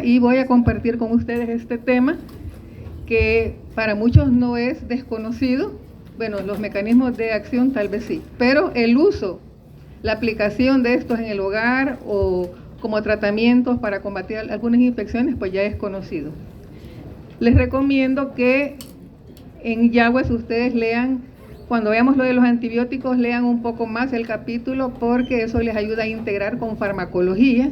Y voy a compartir con ustedes este tema que para muchos no es desconocido. Bueno, los mecanismos de acción tal vez sí, pero el uso, la aplicación de estos en el hogar o como tratamientos para combatir algunas infecciones, pues ya es conocido. Les recomiendo que en Yagües ustedes lean, cuando veamos lo de los antibióticos, lean un poco más el capítulo, porque eso les ayuda a integrar con farmacología,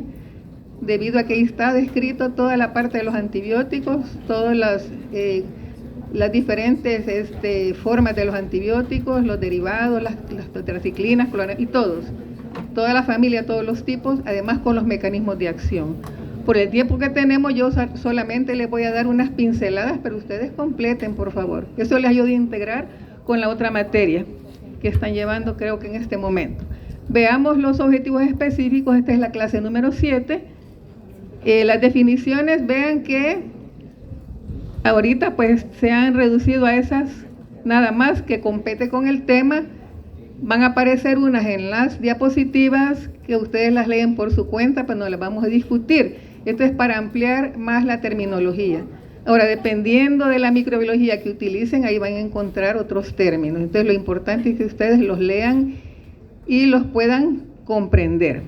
debido a que ahí está descrito toda la parte de los antibióticos, todas las diferentes formas de los antibióticos, los derivados, las tetraciclinas, y toda la familia, todos los tipos, además con los mecanismos de acción. Por el tiempo que tenemos, yo solamente les voy a dar unas pinceladas, pero ustedes completen, por favor. Eso les ayuda a integrar con la otra materia que están llevando, creo que en este momento. Veamos los objetivos específicos. Esta es la clase número 7. Las definiciones, vean que ahorita pues se han reducido a esas nada más que compete con el tema. Van a aparecer unas en las diapositivas que ustedes las leen por su cuenta, pero no las vamos a discutir. Esto es para ampliar más la terminología. Ahora, dependiendo de la microbiología que utilicen, ahí van a encontrar otros términos. Entonces, lo importante es que ustedes los lean y los puedan comprender.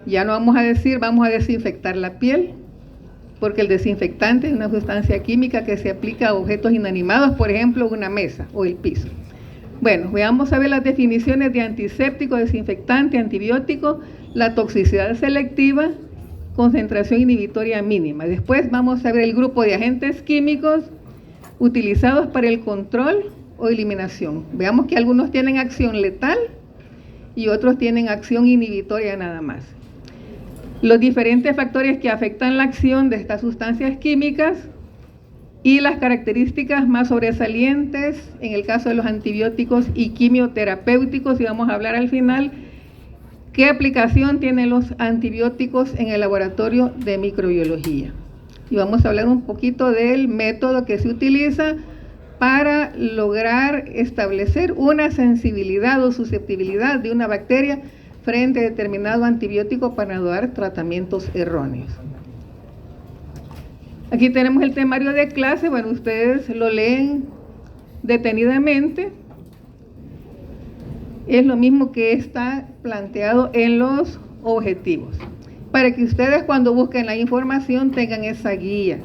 Ya no vamos a decir, vamos a desinfectar la piel, porque el desinfectante es una sustancia química que se aplica a objetos inanimados, por ejemplo, una mesa o el piso. Bueno, veamos a ver las definiciones de antiséptico, desinfectante, antibiótico, la toxicidad selectiva, concentración inhibitoria mínima. Después vamos a ver el grupo de agentes químicos utilizados para el control o eliminación. Veamos que algunos tienen acción letal y otros tienen acción inhibitoria nada más. Los diferentes factores que afectan la acción de estas sustancias químicas y las características más sobresalientes en el caso de los antibióticos y quimioterapéuticos, y vamos a hablar al final qué aplicación tienen los antibióticos en el laboratorio de microbiología. Y vamos a hablar un poquito del método que se utiliza para lograr establecer una sensibilidad o susceptibilidad de una bacteria frente a determinado antibiótico para no dar tratamientos erróneos. Aquí tenemos el temario de clase. Bueno, ustedes lo leen detenidamente. Es lo mismo que está planteado en los objetivos, para que ustedes cuando busquen la información tengan esa guía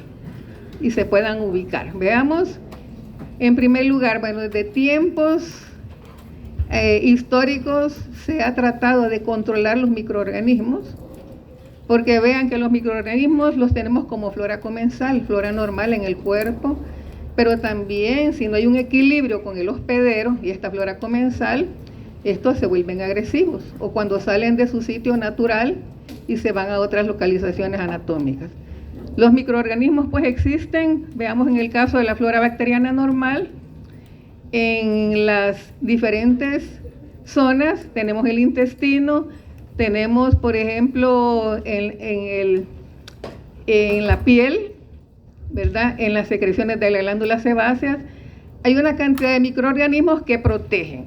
y se puedan ubicar. Veamos, en primer lugar, bueno, desde tiempos históricos se ha tratado de controlar los microorganismos, porque vean que los microorganismos los tenemos como flora comensal, flora normal en el cuerpo, pero también si no hay un equilibrio con el hospedero y esta flora comensal, estos se vuelven agresivos, o cuando salen de su sitio natural y se van a otras localizaciones anatómicas. Los microorganismos pues existen, veamos en el caso de la flora bacteriana normal, en las diferentes zonas. Tenemos el intestino, tenemos por ejemplo en la piel, ¿verdad? En las secreciones de las glándulas sebáceas, hay una cantidad de microorganismos que protegen.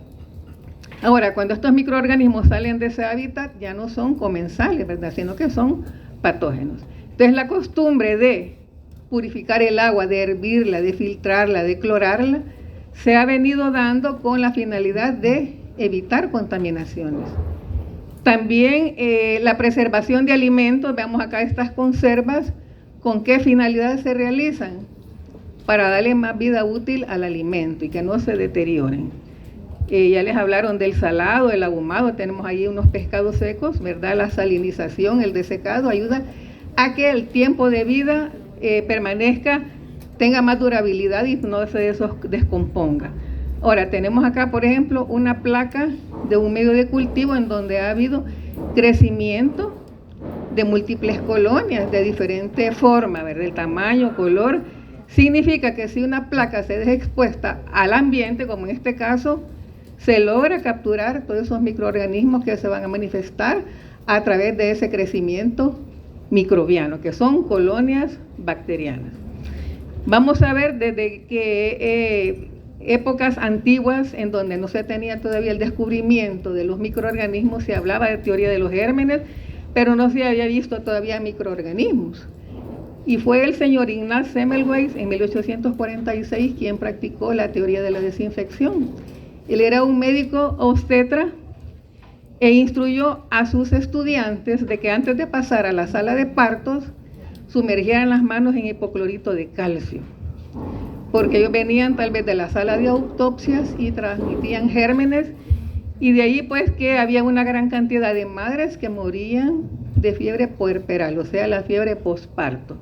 Ahora, cuando estos microorganismos salen de ese hábitat, ya no son comensales, ¿verdad?, sino que son patógenos. Entonces, la costumbre de purificar el agua, de hervirla, de filtrarla, de clorarla, se ha venido dando con la finalidad de evitar contaminaciones. También la preservación de alimentos, veamos acá estas conservas, ¿con qué finalidad se realizan? Para darle más vida útil al alimento y que no se deterioren. Ya les hablaron del salado, el ahumado, tenemos ahí unos pescados secos, ¿verdad? La salinización, el desecado, ayuda a que el tiempo de vida permanezca, tenga más durabilidad y no se descomponga. Ahora, tenemos acá, por ejemplo, una placa de un medio de cultivo en donde ha habido crecimiento de múltiples colonias de diferente forma, ¿verdad? El tamaño, color. Significa que si una placa se deja expuesta al ambiente, como en este caso, se logra capturar todos esos microorganismos que se van a manifestar a través de ese crecimiento microbiano, que son colonias bacterianas. Vamos a ver desde que épocas antiguas, en donde no se tenía todavía el descubrimiento de los microorganismos, se hablaba de teoría de los gérmenes, pero no se había visto todavía microorganismos. Y fue el señor Ignaz Semmelweis en 1846 quien practicó la teoría de la desinfección. Él era un médico obstetra e instruyó a sus estudiantes de que antes de pasar a la sala de partos sumergieran las manos en hipoclorito de calcio, porque ellos venían tal vez de la sala de autopsias y transmitían gérmenes, y de ahí pues que había una gran cantidad de madres que morían de fiebre puerperal, o sea, la fiebre posparto.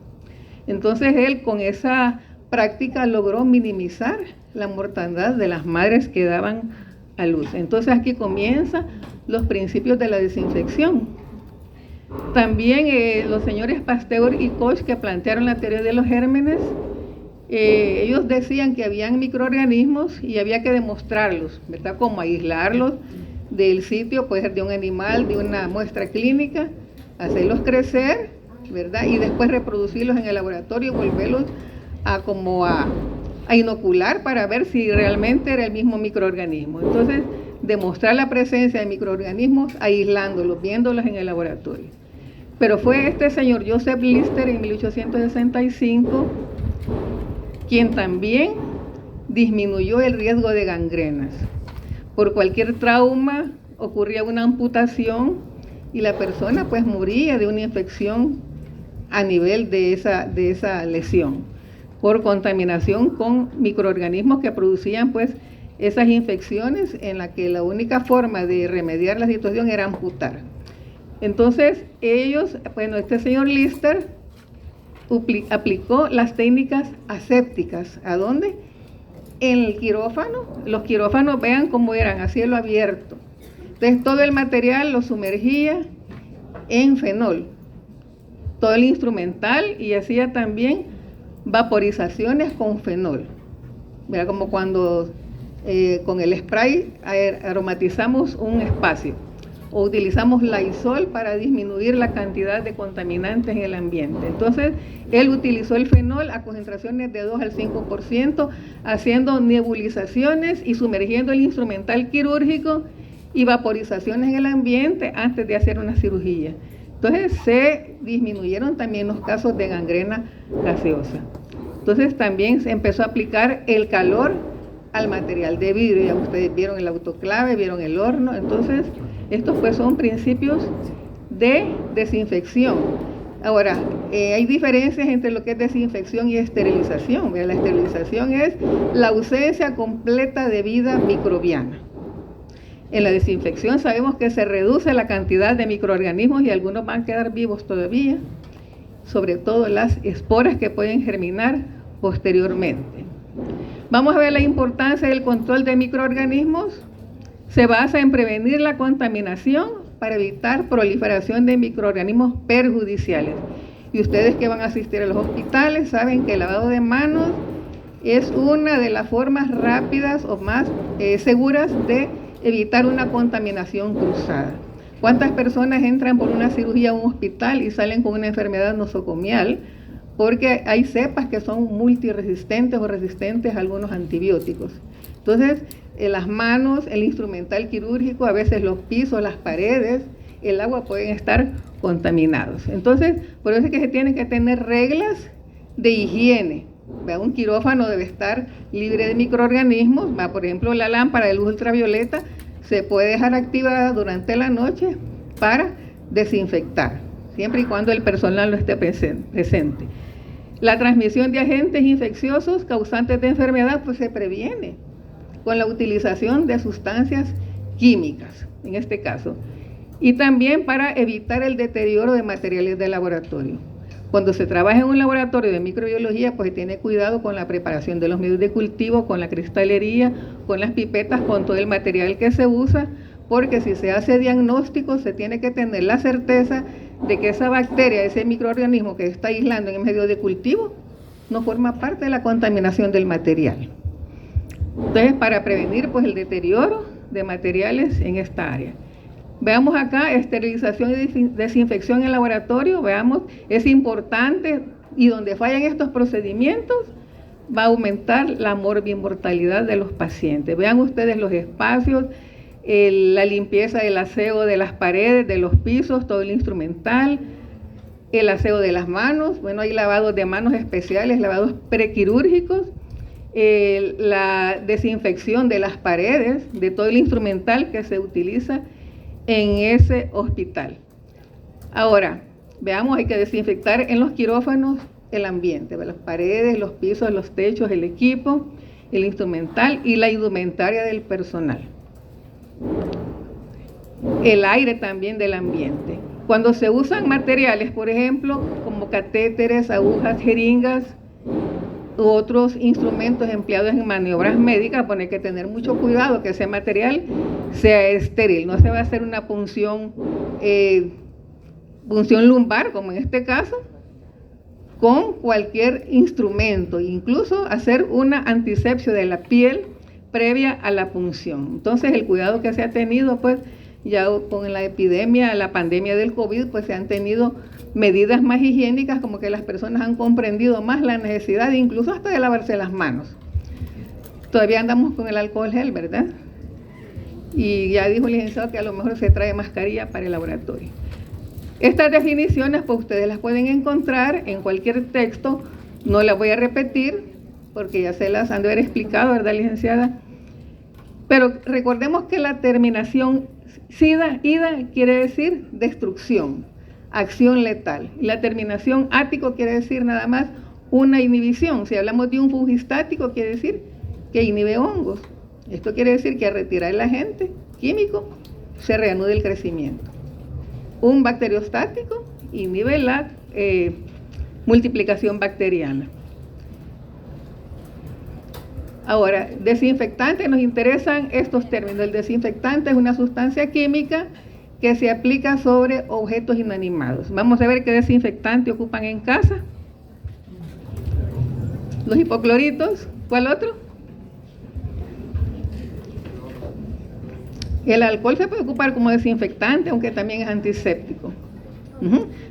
Entonces él con esa práctica logró minimizar la mortandad de las madres que daban a luz. Entonces aquí comienzan los principios de la desinfección. También los señores Pasteur y Koch, que plantearon la teoría de los gérmenes, ellos decían que habían microorganismos y había que demostrarlos, ¿verdad? Como aislarlos del sitio, puede ser de un animal, de una muestra clínica, hacerlos crecer, ¿verdad? Y después reproducirlos en el laboratorio y volverlos a inocular para ver si realmente era el mismo microorganismo. Entonces, demostrar la presencia de microorganismos aislándolos, viéndolos en el laboratorio. Pero fue este señor Joseph Lister en 1865 quien también disminuyó el riesgo de gangrenas. Por cualquier trauma ocurría una amputación y la persona pues moría de una infección a nivel de esa lesión, por contaminación con microorganismos que producían pues esas infecciones en la que la única forma de remediar la situación era amputar. Entonces ellos, bueno, este señor Lister aplicó las técnicas asépticas. ¿A dónde? En el quirófano. Los quirófanos, vean cómo eran, a cielo abierto. Entonces todo el material lo sumergía en fenol, todo el instrumental, y hacía también vaporizaciones con fenol. Mira, como cuando con el spray aromatizamos un espacio, o utilizamos Lysol para disminuir la cantidad de contaminantes en el ambiente. Entonces, él utilizó el fenol a concentraciones de 2 al 5%, haciendo nebulizaciones y sumergiendo el instrumental quirúrgico y vaporizaciones en el ambiente antes de hacer una cirugía. Entonces, se disminuyeron también los casos de gangrena gaseosa. Entonces, también se empezó a aplicar el calor al material de vidrio. Ya ustedes vieron el autoclave, vieron el horno. Entonces, estos pues son principios de desinfección. Ahora, hay diferencias entre lo que es desinfección y esterilización. La esterilización es la ausencia completa de vida microbiana. En la desinfección sabemos que se reduce la cantidad de microorganismos y algunos van a quedar vivos todavía, sobre todo las esporas que pueden germinar posteriormente. Vamos a ver la importancia del control de microorganismos. Se basa en prevenir la contaminación para evitar proliferación de microorganismos perjudiciales. Y ustedes que van a asistir a los hospitales saben que el lavado de manos es una de las formas rápidas o más seguras de evitar una contaminación cruzada. ¿Cuántas personas entran por una cirugía a un hospital y salen con una enfermedad nosocomial? Porque hay cepas que son multiresistentes o resistentes a algunos antibióticos. Entonces, las manos, el instrumental quirúrgico, a veces los pisos, las paredes, el agua pueden estar contaminados. Entonces, por eso es que se tienen que tener reglas de higiene. Un quirófano debe estar libre de microorganismos. Por ejemplo, la lámpara de luz ultravioleta se puede dejar activada durante la noche para desinfectar, siempre y cuando el personal no esté presente. La transmisión de agentes infecciosos causantes de enfermedad pues se previene con la utilización de sustancias químicas, en este caso, y también para evitar el deterioro de materiales de laboratorio. Cuando se trabaja en un laboratorio de microbiología, pues se tiene cuidado con la preparación de los medios de cultivo, con la cristalería, con las pipetas, con todo el material que se usa, porque si se hace diagnóstico, se tiene que tener la certeza de que esa bacteria, ese microorganismo que está aislando en el medio de cultivo, no forma parte de la contaminación del material. Entonces, para prevenir pues el deterioro de materiales en esta área. Veamos acá, esterilización y desinfección en laboratorio. Veamos, es importante, y donde fallan estos procedimientos, va a aumentar la morbimortalidad de los pacientes. Vean ustedes los espacios, la limpieza del aseo de las paredes, de los pisos, todo el instrumental, El aseo de las manos, bueno, hay lavados de manos especiales, lavados prequirúrgicos, la desinfección de las paredes, de todo el instrumental que se utiliza en ese hospital. Ahora, veamos, hay que desinfectar en los quirófanos el ambiente, las paredes, los pisos, los techos, el equipo, el instrumental y la indumentaria del personal. El aire también del ambiente. Cuando se usan materiales, por ejemplo, como catéteres, agujas, jeringas u otros instrumentos empleados en maniobras médicas, pues hay que tener mucho cuidado que ese material sea estéril. No se va a hacer una punción lumbar, como en este caso, con cualquier instrumento, incluso hacer una antisepsia de la piel previa a la punción. Entonces, el cuidado que se ha tenido, pues, ya con la epidemia, la pandemia del COVID, pues se han tenido medidas más higiénicas, como que las personas han comprendido más la necesidad, incluso hasta de lavarse las manos. Todavía andamos con el alcohol gel, ¿verdad? Y ya dijo el licenciado que a lo mejor se trae mascarilla para el laboratorio. Estas definiciones, pues ustedes las pueden encontrar en cualquier texto, no las voy a repetir, porque ya se las han de haber explicado, ¿verdad, licenciada? Pero recordemos que la terminación ida quiere decir destrucción, acción letal. Y la terminación ático quiere decir nada más una inhibición. Si hablamos de un fungistático, quiere decir que inhibe hongos. Esto quiere decir que al retirar el agente químico se reanuda el crecimiento. Un bacteriostático inhibe la multiplicación bacteriana. Ahora, desinfectante, nos interesan estos términos. El desinfectante es una sustancia química que se aplica sobre objetos inanimados. Vamos a ver qué desinfectante ocupan en casa. Los hipocloritos. ¿Cuál otro? El alcohol se puede ocupar como desinfectante, aunque también es antiséptico.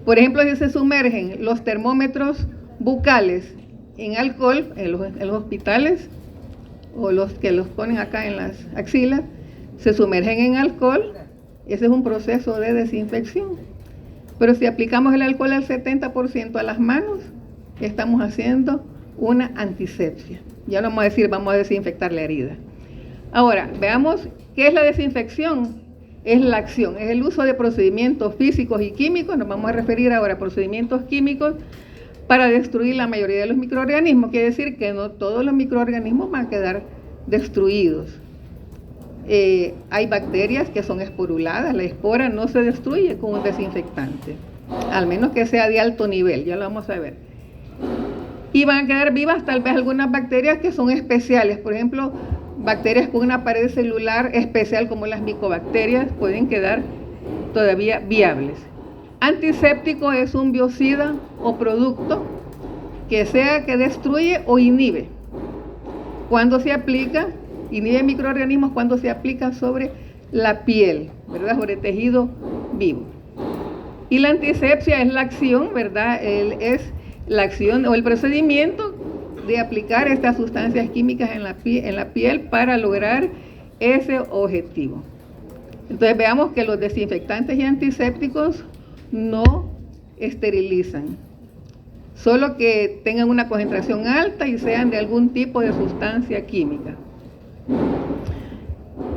Por ejemplo, si se sumergen los termómetros bucales en alcohol en los hospitales, o los que los ponen acá en las axilas, se sumergen en alcohol, ese es un proceso de desinfección. Pero si aplicamos el alcohol al 70% a las manos, estamos haciendo una antisepsia. Ya no vamos a decir, vamos a desinfectar la herida. Ahora, veamos qué es la desinfección. Es la acción, es el uso de procedimientos físicos y químicos, nos vamos a referir ahora a procedimientos químicos para destruir la mayoría de los microorganismos. Quiere decir que no todos los microorganismos van a quedar destruidos. Hay bacterias que son esporuladas, la espora no se destruye con un desinfectante, al menos que sea de alto nivel, ya lo vamos a ver. Y van a quedar vivas tal vez algunas bacterias que son especiales, por ejemplo, bacterias con una pared celular especial como las micobacterias pueden quedar todavía viables. Antiséptico es un biocida o producto que sea que destruye o inhibe. Cuando se aplica, inhibe microorganismos cuando se aplica sobre la piel, ¿verdad? Sobre tejido vivo. Y la antisepsia es la acción, ¿verdad? Es la acción o el procedimiento de aplicar estas sustancias químicas en la piel para lograr ese objetivo. Entonces veamos que los desinfectantes y antisépticos no esterilizan, solo que tengan una concentración alta y sean de algún tipo de sustancia química.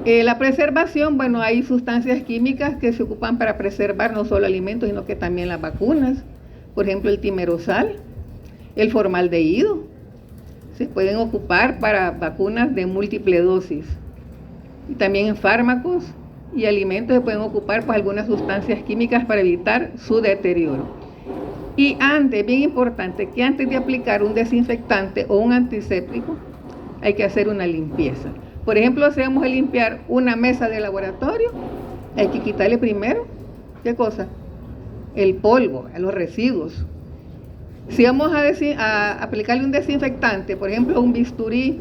La preservación, bueno, hay sustancias químicas que se ocupan para preservar no solo alimentos, sino que también las vacunas. Por ejemplo, el timerosal, el formaldehído, se pueden ocupar para vacunas de múltiple dosis. Y también en fármacos y alimentos se pueden ocupar pues algunas sustancias químicas para evitar su deterioro. Y antes, bien importante, que antes de aplicar un desinfectante o un antiséptico, hay que hacer una limpieza. Por ejemplo, si vamos a limpiar una mesa de laboratorio, hay que quitarle primero, ¿qué cosa? El polvo, los residuos. Si vamos a aplicarle un desinfectante, por ejemplo, un bisturí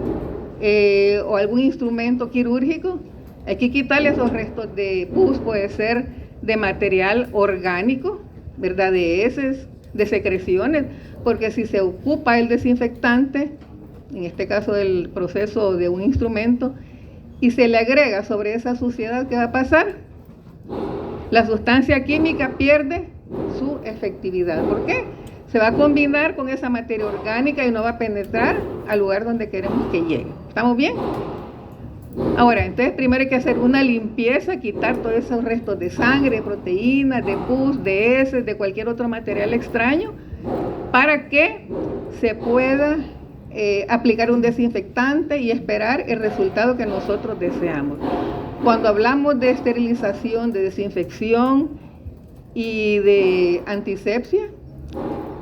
o algún instrumento quirúrgico, hay que quitarle esos restos de pus, puede ser de material orgánico, ¿verdad? De heces, de secreciones, porque si se ocupa el desinfectante, en este caso del proceso de un instrumento, y se le agrega sobre esa suciedad, ¿qué va a pasar? La sustancia química pierde su efectividad. ¿Por qué? Se va a combinar con esa materia orgánica y no va a penetrar al lugar donde queremos que llegue. ¿Estamos bien? Ahora, entonces primero hay que hacer una limpieza, quitar todos esos restos de sangre, de proteínas, de pus, de heces, de cualquier otro material extraño, para que se pueda aplicar un desinfectante y esperar el resultado que nosotros deseamos. Cuando hablamos de esterilización, de desinfección y de antisepsia,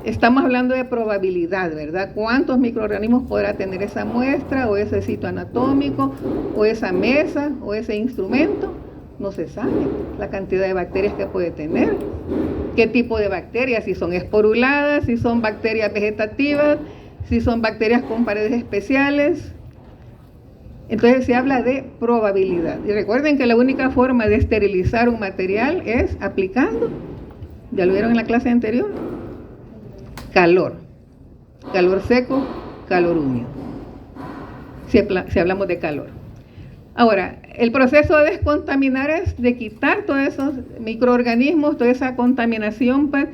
estamos hablando de probabilidad, ¿verdad? ¿Cuántos microorganismos podrá tener esa muestra o ese sitio anatómico o esa mesa o ese instrumento? No se sabe la cantidad de bacterias que puede tener, qué tipo de bacterias, si son esporuladas, si son bacterias vegetativas, si son bacterias con paredes especiales. Entonces se habla de probabilidad. Y recuerden que la única forma de esterilizar un material es aplicando, ya lo vieron en la clase anterior, calor seco, calor húmedo, si hablamos de calor. Ahora, el proceso de descontaminar es de quitar todos esos microorganismos, toda esa contaminación, pues,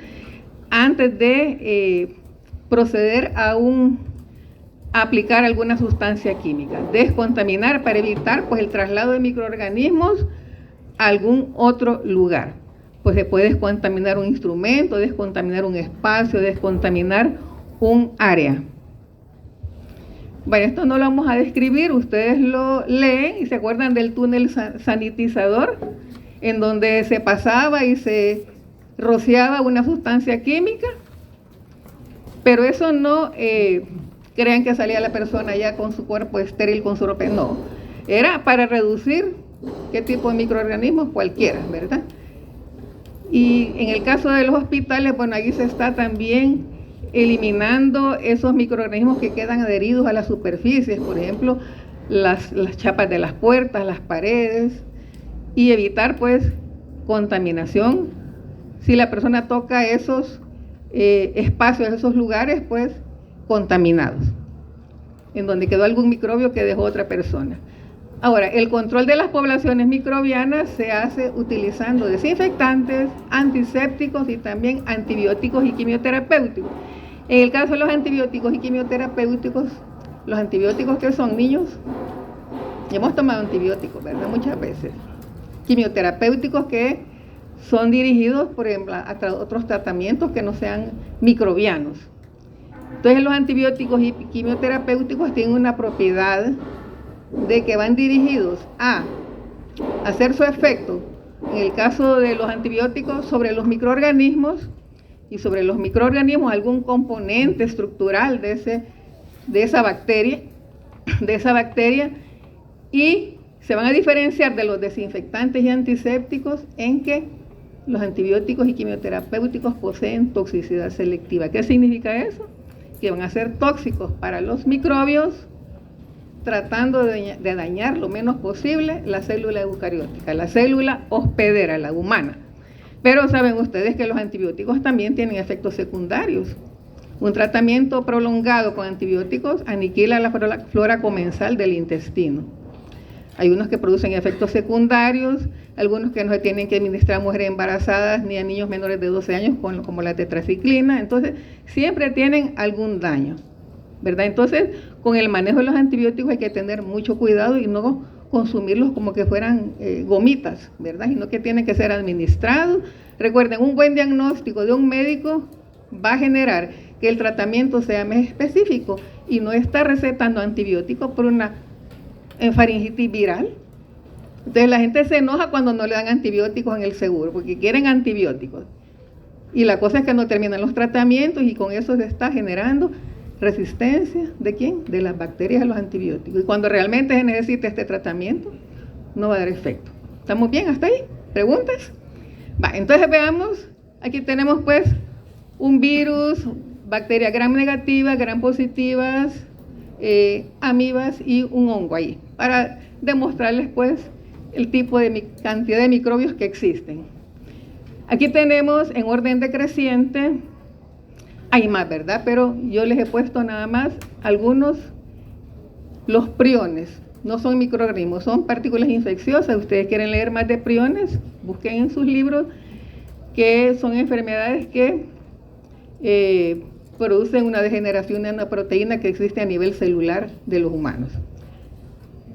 antes de proceder a aplicar alguna sustancia química. Descontaminar para evitar, pues, el traslado de microorganismos a algún otro lugar. Pues se puede descontaminar un instrumento, descontaminar un espacio, descontaminar un área. Bueno, esto no lo vamos a describir, ustedes lo leen y se acuerdan del túnel sanitizador, en donde se pasaba y se rociaba una sustancia química, pero eso no crean que salía la persona ya con su cuerpo estéril, con su ropa, no, era para reducir qué tipo de microorganismos, cualquiera, ¿verdad? Y en el caso de los hospitales, bueno, ahí se está también eliminando esos microorganismos que quedan adheridos a las superficies, por ejemplo, las chapas de las puertas, las paredes, y evitar, pues, contaminación. Si la persona toca esos espacios, esos lugares, pues, contaminados, en donde quedó algún microbio que dejó otra persona. Ahora, el control de las poblaciones microbianas se hace utilizando desinfectantes, antisépticos y también antibióticos y quimioterapéuticos. En el caso de los antibióticos y quimioterapéuticos, los antibióticos que son niños, hemos tomado antibióticos, ¿verdad? Muchas veces. Quimioterapéuticos que son dirigidos, por ejemplo, a otros tratamientos que no sean microbianos. Entonces los antibióticos y quimioterapéuticos tienen una propiedad de que van dirigidos a hacer su efecto, en el caso de los antibióticos, sobre los microorganismos, y sobre los microorganismos algún componente estructural de esa bacteria, y se van a diferenciar de los desinfectantes y antisépticos en que los antibióticos y quimioterapéuticos poseen toxicidad selectiva. ¿Qué significa eso? Que van a ser tóxicos para los microbios, tratando de dañar lo menos posible la célula eucariótica, la célula hospedera, la humana. Pero saben ustedes que los antibióticos también tienen efectos secundarios. Un tratamiento prolongado con antibióticos aniquila la flora comensal del intestino. Hay unos que producen efectos secundarios, algunos que no se tienen que administrar a mujeres embarazadas ni a niños menores de 12 años, como la tetraciclina. Entonces, siempre tienen algún daño, ¿verdad? Entonces, con el manejo de los antibióticos hay que tener mucho cuidado y no consumirlos como que fueran gomitas, ¿verdad? Sino que tienen que ser administrados. Recuerden, un buen diagnóstico de un médico va a generar que el tratamiento sea más específico y no está recetando antibióticos por una faringitis viral. Entonces la gente se enoja cuando no le dan antibióticos en el seguro, porque quieren antibióticos. Y la cosa es que no terminan los tratamientos y con eso se está generando resistencia, ¿de quién? De las bacterias a los antibióticos. Y cuando realmente se necesita este tratamiento, no va a dar efecto. ¿Estamos bien hasta ahí? ¿Preguntas? Va, entonces veamos, aquí tenemos pues un virus, bacterias gram negativas, gram positivas, amibas y un hongo ahí, para demostrarles pues el tipo de cantidad de microbios que existen. Aquí tenemos en orden decreciente, hay más, ¿verdad? Pero yo les he puesto nada más algunos, los priones, no son microorganismos, son partículas infecciosas. Ustedes quieren leer más de priones, busquen en sus libros que son enfermedades que producen una degeneración de una proteína que existe a nivel celular de los humanos.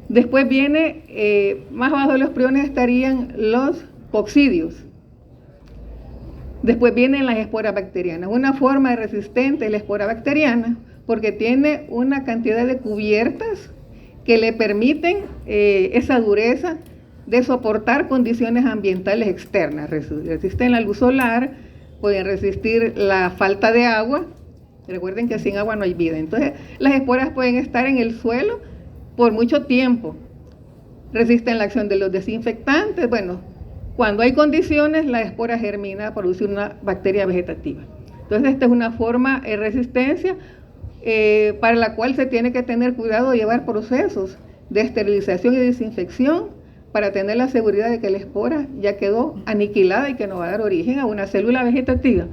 Después viene, más abajo de los priones estarían los coccidios. Después vienen las esporas bacterianas. Una forma de resistente es la espora bacteriana porque tiene una cantidad de cubiertas que le permiten esa dureza de soportar condiciones ambientales externas. Resisten la luz solar, pueden resistir la falta de agua. Recuerden que sin agua no hay vida. Entonces, las esporas pueden estar en el suelo por mucho tiempo. Resisten la acción de los desinfectantes. Bueno, cuando hay condiciones, la espora germina a producir una bacteria vegetativa. Entonces, esta es una forma de resistencia para la cual se tiene que tener cuidado de llevar procesos de esterilización y desinfección para tener la seguridad de que la espora ya quedó aniquilada y que no va a dar origen a una célula vegetativa.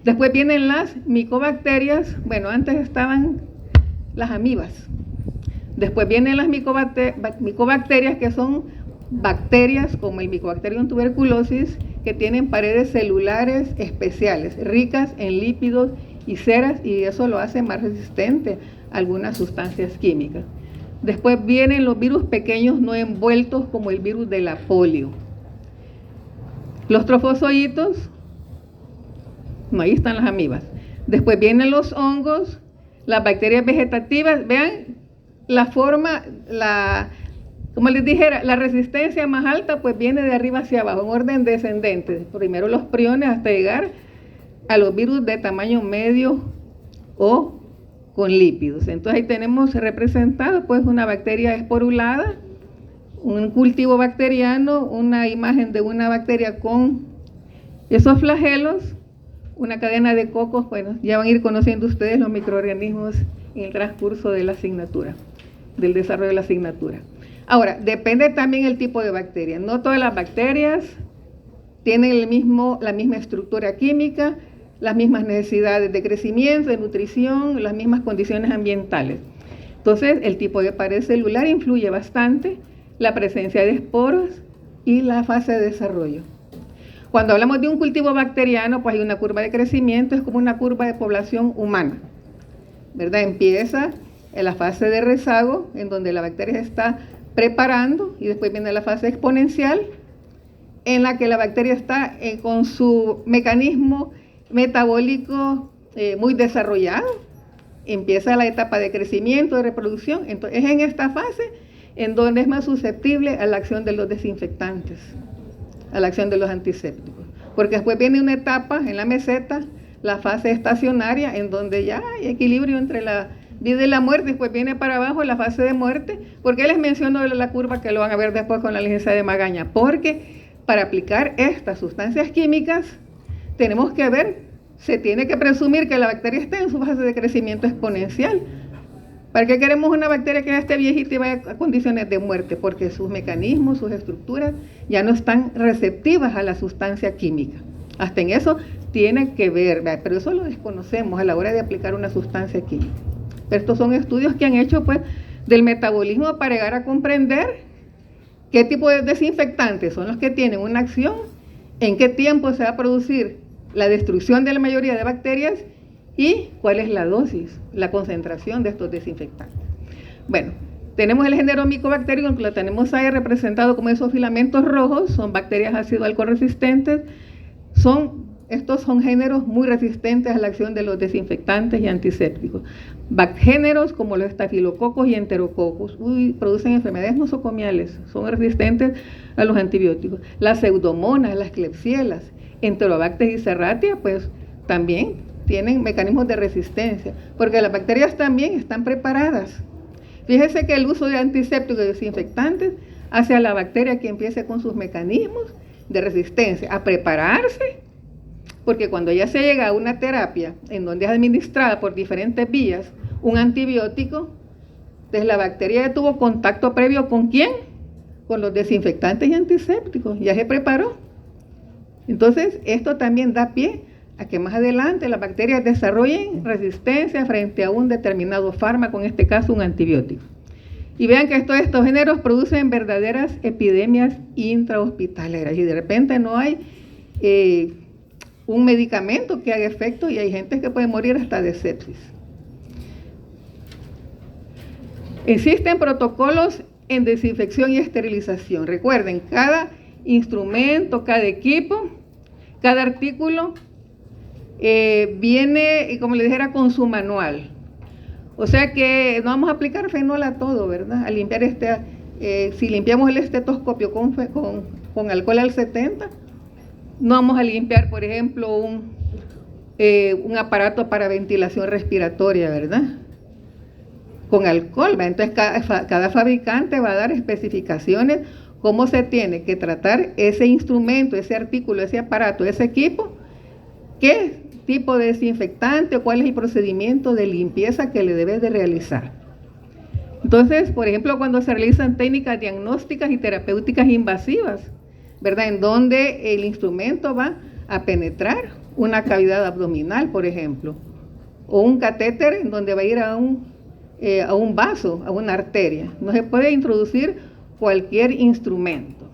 Después vienen las micobacterias. Bueno, antes estaban las amibas. Después vienen las micobacterias, que son bacterias como el Mycobacterium tuberculosis, que tienen paredes celulares especiales, ricas en lípidos y ceras, y eso lo hace más resistente a algunas sustancias químicas. Después vienen los virus pequeños no envueltos, como el virus de la polio. Los trofozoitos, no, ahí están las amibas. Después vienen los hongos, las bacterias vegetativas. Vean la forma, como les dijera, la resistencia más alta pues viene de arriba hacia abajo, en orden descendente. Primero los priones hasta llegar a los virus de tamaño medio o con lípidos. Entonces ahí tenemos representado pues una bacteria esporulada, un cultivo bacteriano, una imagen de una bacteria con esos flagelos, una cadena de cocos. Bueno, ya van a ir conociendo ustedes los microorganismos en el transcurso de la asignatura, del desarrollo de la asignatura. Ahora, depende también el tipo de bacteria. No todas las bacterias tienen la misma estructura química, las mismas necesidades de crecimiento, de nutrición, las mismas condiciones ambientales. Entonces, el tipo de pared celular influye bastante, la presencia de esporos y la fase de desarrollo. Cuando hablamos de un cultivo bacteriano, pues hay una curva de crecimiento, es como una curva de población humana, ¿verdad? Empieza en la fase de rezago, en donde la bacteria se está preparando, y después viene la fase exponencial, en la que la bacteria está con su mecanismo metabólico muy desarrollado. Empieza la etapa de crecimiento, de reproducción. Entonces es en esta fase en donde es más susceptible a la acción de los desinfectantes, a la acción de los antisépticos, porque después viene una etapa en la meseta, la fase estacionaria, en donde ya hay equilibrio entre la vida y la muerte. Después viene para abajo la fase de muerte. ¿Por qué les menciono la curva que lo van a ver después con la licencia de Magaña? Porque para aplicar estas sustancias químicas tenemos que ver, se tiene que presumir que la bacteria esté en su fase de crecimiento exponencial. ¿Para qué queremos una bacteria que ya esté viejita y vaya a condiciones de muerte? Porque sus mecanismos, sus estructuras ya no están receptivas a la sustancia química. Hasta en eso tiene que ver, pero eso lo desconocemos a la hora de aplicar una sustancia química. Pero estos son estudios que han hecho pues del metabolismo para llegar a comprender qué tipo de desinfectantes son los que tienen una acción, en qué tiempo se va a producir la destrucción de la mayoría de bacterias y cuál es la dosis, la concentración de estos desinfectantes. Bueno, tenemos el género Mycobacterium, que lo tenemos ahí representado como esos filamentos rojos, son bacterias ácido alcohol resistentes. Estos son géneros muy resistentes a la acción de los desinfectantes y antisépticos. Géneros como los estafilococos y enterococos producen enfermedades nosocomiales, son resistentes a los antibióticos. Las pseudomonas, las klebsielas, enterobacter y serratia, pues también tienen mecanismos de resistencia, porque las bacterias también están preparadas. Fíjese que el uso de antisépticos y desinfectantes hace a la bacteria que empiece con sus mecanismos de resistencia a prepararse, porque cuando ya se llega a una terapia en donde es administrada por diferentes vías un antibiótico, entonces la bacteria ya tuvo contacto previo ¿con quién? Con los desinfectantes y antisépticos, ya se preparó. Entonces esto también da pie a que más adelante las bacterias desarrollen resistencia frente a un determinado fármaco, en este caso un antibiótico. Y vean que estos géneros producen verdaderas epidemias intrahospitaleras, y de repente no hay un medicamento que haga efecto y hay gente que puede morir hasta de sepsis. Existen protocolos en desinfección y esterilización. Recuerden, cada instrumento, cada equipo, cada artículo viene, como les dijera, con su manual. O sea que no vamos a aplicar fenol a todo, ¿verdad? A limpiar si limpiamos el estetoscopio con alcohol al 70, no vamos a limpiar, por ejemplo, un aparato para ventilación respiratoria, ¿verdad? Con alcohol, ¿verdad? Entonces cada fabricante va a dar especificaciones cómo se tiene que tratar ese instrumento, ese artículo, ese aparato, ese equipo, qué tipo de desinfectante o cuál es el procedimiento de limpieza que le debe de realizar. Entonces, por ejemplo, cuando se realizan técnicas diagnósticas y terapéuticas invasivas, ¿verdad? En donde el instrumento va a penetrar una cavidad abdominal, por ejemplo, o un catéter en donde va a ir a un vaso, a una arteria. No se puede introducir cualquier instrumento,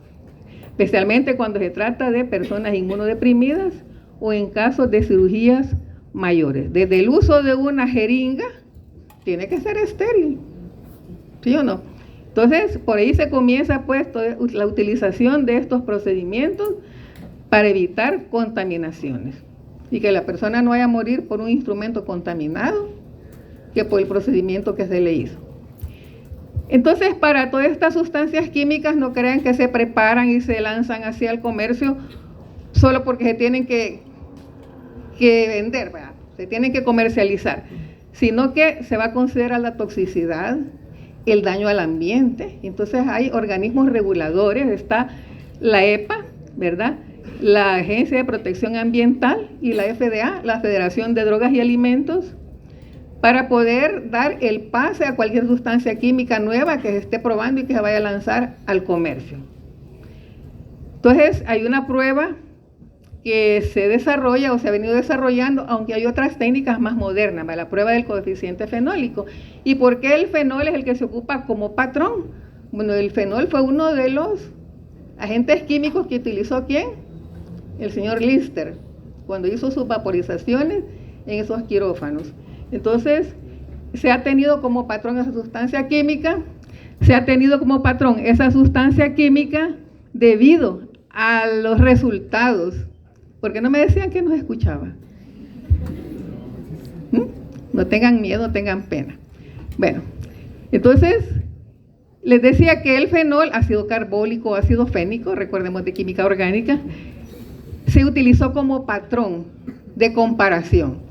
especialmente cuando se trata de personas inmunodeprimidas o en casos de cirugías mayores. Desde el uso de una jeringa tiene que ser estéril, ¿sí o no? Entonces, por ahí se comienza pues la utilización de estos procedimientos para evitar contaminaciones y que la persona no vaya a morir por un instrumento contaminado que por el procedimiento que se le hizo. Entonces, para todas estas sustancias químicas, no crean que se preparan y se lanzan hacia el comercio solo porque se tienen que vender, ¿verdad? Se tienen que comercializar, sino que se va a considerar la toxicidad, el daño al ambiente. Entonces hay organismos reguladores, está la EPA, ¿verdad? La Agencia de Protección Ambiental y la FDA, la Federación de Drogas y Alimentos, para poder dar el pase a cualquier sustancia química nueva que se esté probando y que se vaya a lanzar al comercio. Entonces hay una prueba que se desarrolla o se ha venido desarrollando, aunque hay otras técnicas más modernas, la prueba del coeficiente fenólico. ¿Y por qué el fenol es el que se ocupa como patrón? Bueno, el fenol fue uno de los agentes químicos que utilizó ¿quién? El señor Lister, cuando hizo sus vaporizaciones en esos quirófanos. Entonces, se ha tenido como patrón esa sustancia química, debido a los resultados. Porque no me decían que nos escuchaba. No tengan miedo, no tengan pena. Bueno, entonces les decía que el fenol, ácido carbólico, ácido fénico, recordemos de química orgánica, se utilizó como patrón de comparación.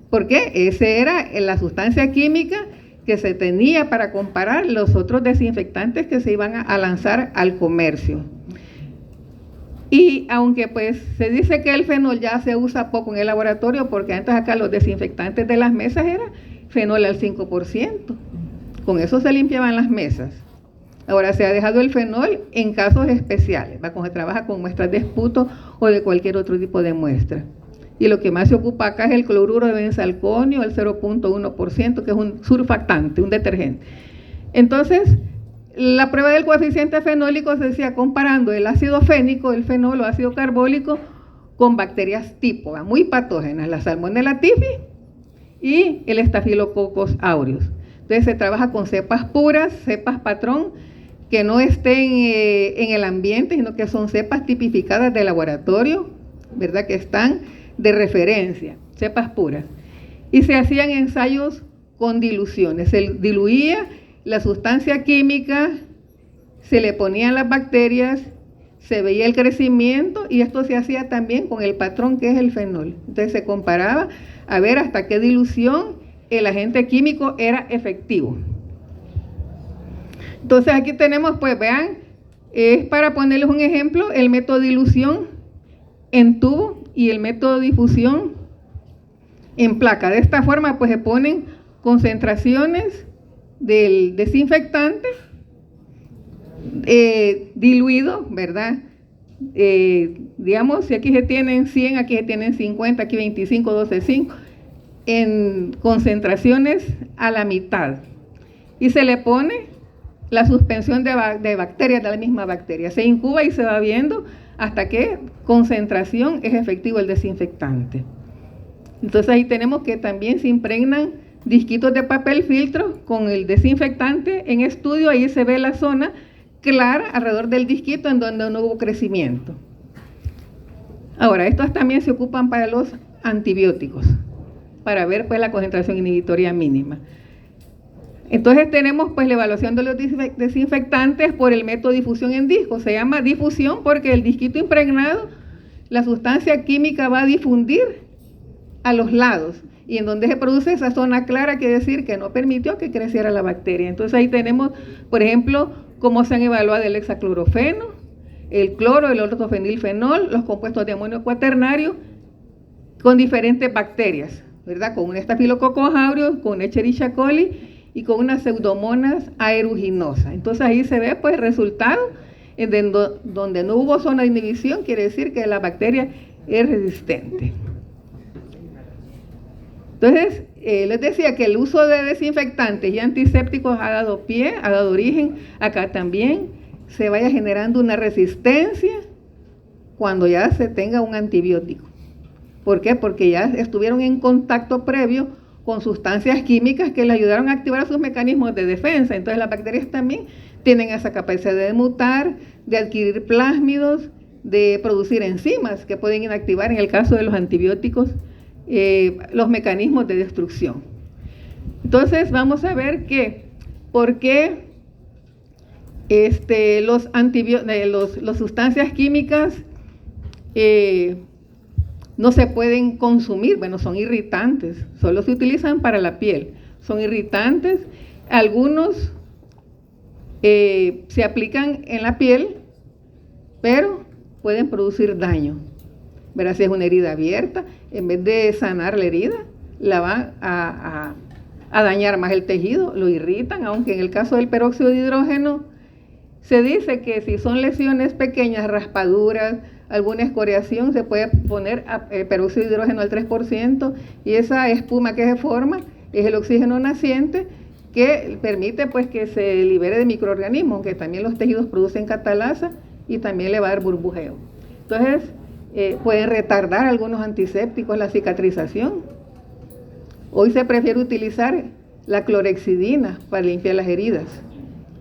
¿Por qué? Esa era la sustancia química que se tenía para comparar los otros desinfectantes que se iban a lanzar al comercio. Y aunque pues se dice que el fenol ya se usa poco en el laboratorio, porque antes acá los desinfectantes de las mesas era fenol al 5%, con eso se limpiaban las mesas. Ahora se ha dejado el fenol en casos especiales, cuando se trabaja con muestras de esputo o de cualquier otro tipo de muestra. Y lo que más se ocupa acá es el cloruro de benzalconio, el 0.1%, que es un surfactante, un detergente. Entonces, la prueba del coeficiente fenólico se decía comparando el ácido fénico, el fenol o ácido carbólico, con bacterias tipo, muy patógenas, la Salmonella typhi y el Staphylococcus aureus. Entonces se trabaja con cepas puras, cepas patrón, que no estén en el ambiente, sino que son cepas tipificadas de laboratorio, ¿verdad? Que están de referencia, cepas puras. Y se hacían ensayos con diluciones, se diluía la sustancia química, se le ponían las bacterias, se veía el crecimiento y esto se hacía también con el patrón que es el fenol. Entonces se comparaba a ver hasta qué dilución el agente químico era efectivo. Entonces aquí tenemos, pues vean, es para ponerles un ejemplo, el método de dilución en tubo y el método de difusión en placa. De esta forma pues se ponen concentraciones del desinfectante diluido, ¿verdad? Digamos, si aquí se tienen 100, aquí se tienen 50, aquí 25, 12, 5, en concentraciones a la mitad. Y se le pone la suspensión de bacterias, de la misma bacteria. Se incuba y se va viendo hasta qué concentración es efectivo el desinfectante. Entonces ahí tenemos que también se impregnan disquitos de papel filtro con el desinfectante en estudio, ahí se ve la zona clara alrededor del disquito en donde no hubo crecimiento. Ahora, estos también se ocupan para los antibióticos, para ver pues la concentración inhibitoria mínima. Entonces tenemos pues la evaluación de los desinfectantes por el método de difusión en disco. Se llama difusión porque el disquito impregnado, la sustancia química va a difundir a los lados, y en donde se produce esa zona clara, quiere decir que no permitió que creciera la bacteria. Entonces ahí tenemos, por ejemplo, cómo se han evaluado el hexaclorofeno, el cloro, el ortofenilfenol, los compuestos de amonio cuaternario con diferentes bacterias, ¿verdad? Con un estafilococcus aureus, con Escherichia coli y con unas pseudomonas aeruginosas. Entonces ahí se ve pues el resultado en donde no hubo zona de inhibición, quiere decir que la bacteria es resistente. Entonces, les decía que el uso de desinfectantes y antisépticos ha dado pie, ha dado origen, acá también se vaya generando una resistencia cuando ya se tenga un antibiótico. ¿Por qué? Porque ya estuvieron en contacto previo con sustancias químicas que le ayudaron a activar sus mecanismos de defensa. Entonces las bacterias también tienen esa capacidad de mutar, de adquirir plásmidos, de producir enzimas que pueden inactivar, en el caso de los antibióticos, los mecanismos de destrucción. Entonces vamos a ver por qué las sustancias químicas no se pueden consumir. Bueno, son irritantes, solo se utilizan para la piel, son irritantes. Algunos se aplican en la piel, pero pueden producir daño. ¿Verdad? Si es una herida abierta, en vez de sanar la herida, la van a dañar más el tejido, lo irritan, aunque en el caso del peróxido de hidrógeno se dice que si son lesiones pequeñas, raspaduras, alguna escoriación, se puede poner peróxido de hidrógeno al 3%, y esa espuma que se forma es el oxígeno naciente que permite pues que se libere de microorganismos, que también los tejidos producen catalasa y también le va a dar burbujeo. Entonces, pueden retardar algunos antisépticos la cicatrización. Hoy se prefiere utilizar la clorexidina para limpiar las heridas,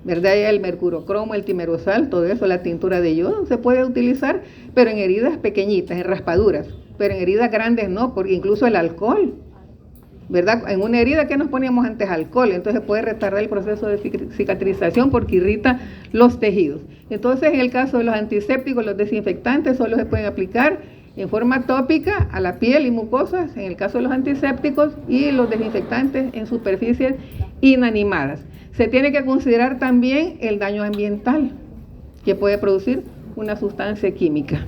¿verdad? El mercurocromo, el timerosal, todo eso, la tintura de yodo se puede utilizar, pero en heridas pequeñitas, en raspaduras, pero en heridas grandes no, porque incluso el alcohol, ¿verdad? En una herida que nos poníamos antes alcohol, entonces puede retardar el proceso de cicatrización porque irrita los tejidos. Entonces, en el caso de los antisépticos, los desinfectantes solo se pueden aplicar en forma tópica a la piel y mucosas, en el caso de los antisépticos, y los desinfectantes en superficies inanimadas. Se tiene que considerar también el daño ambiental que puede producir una sustancia química.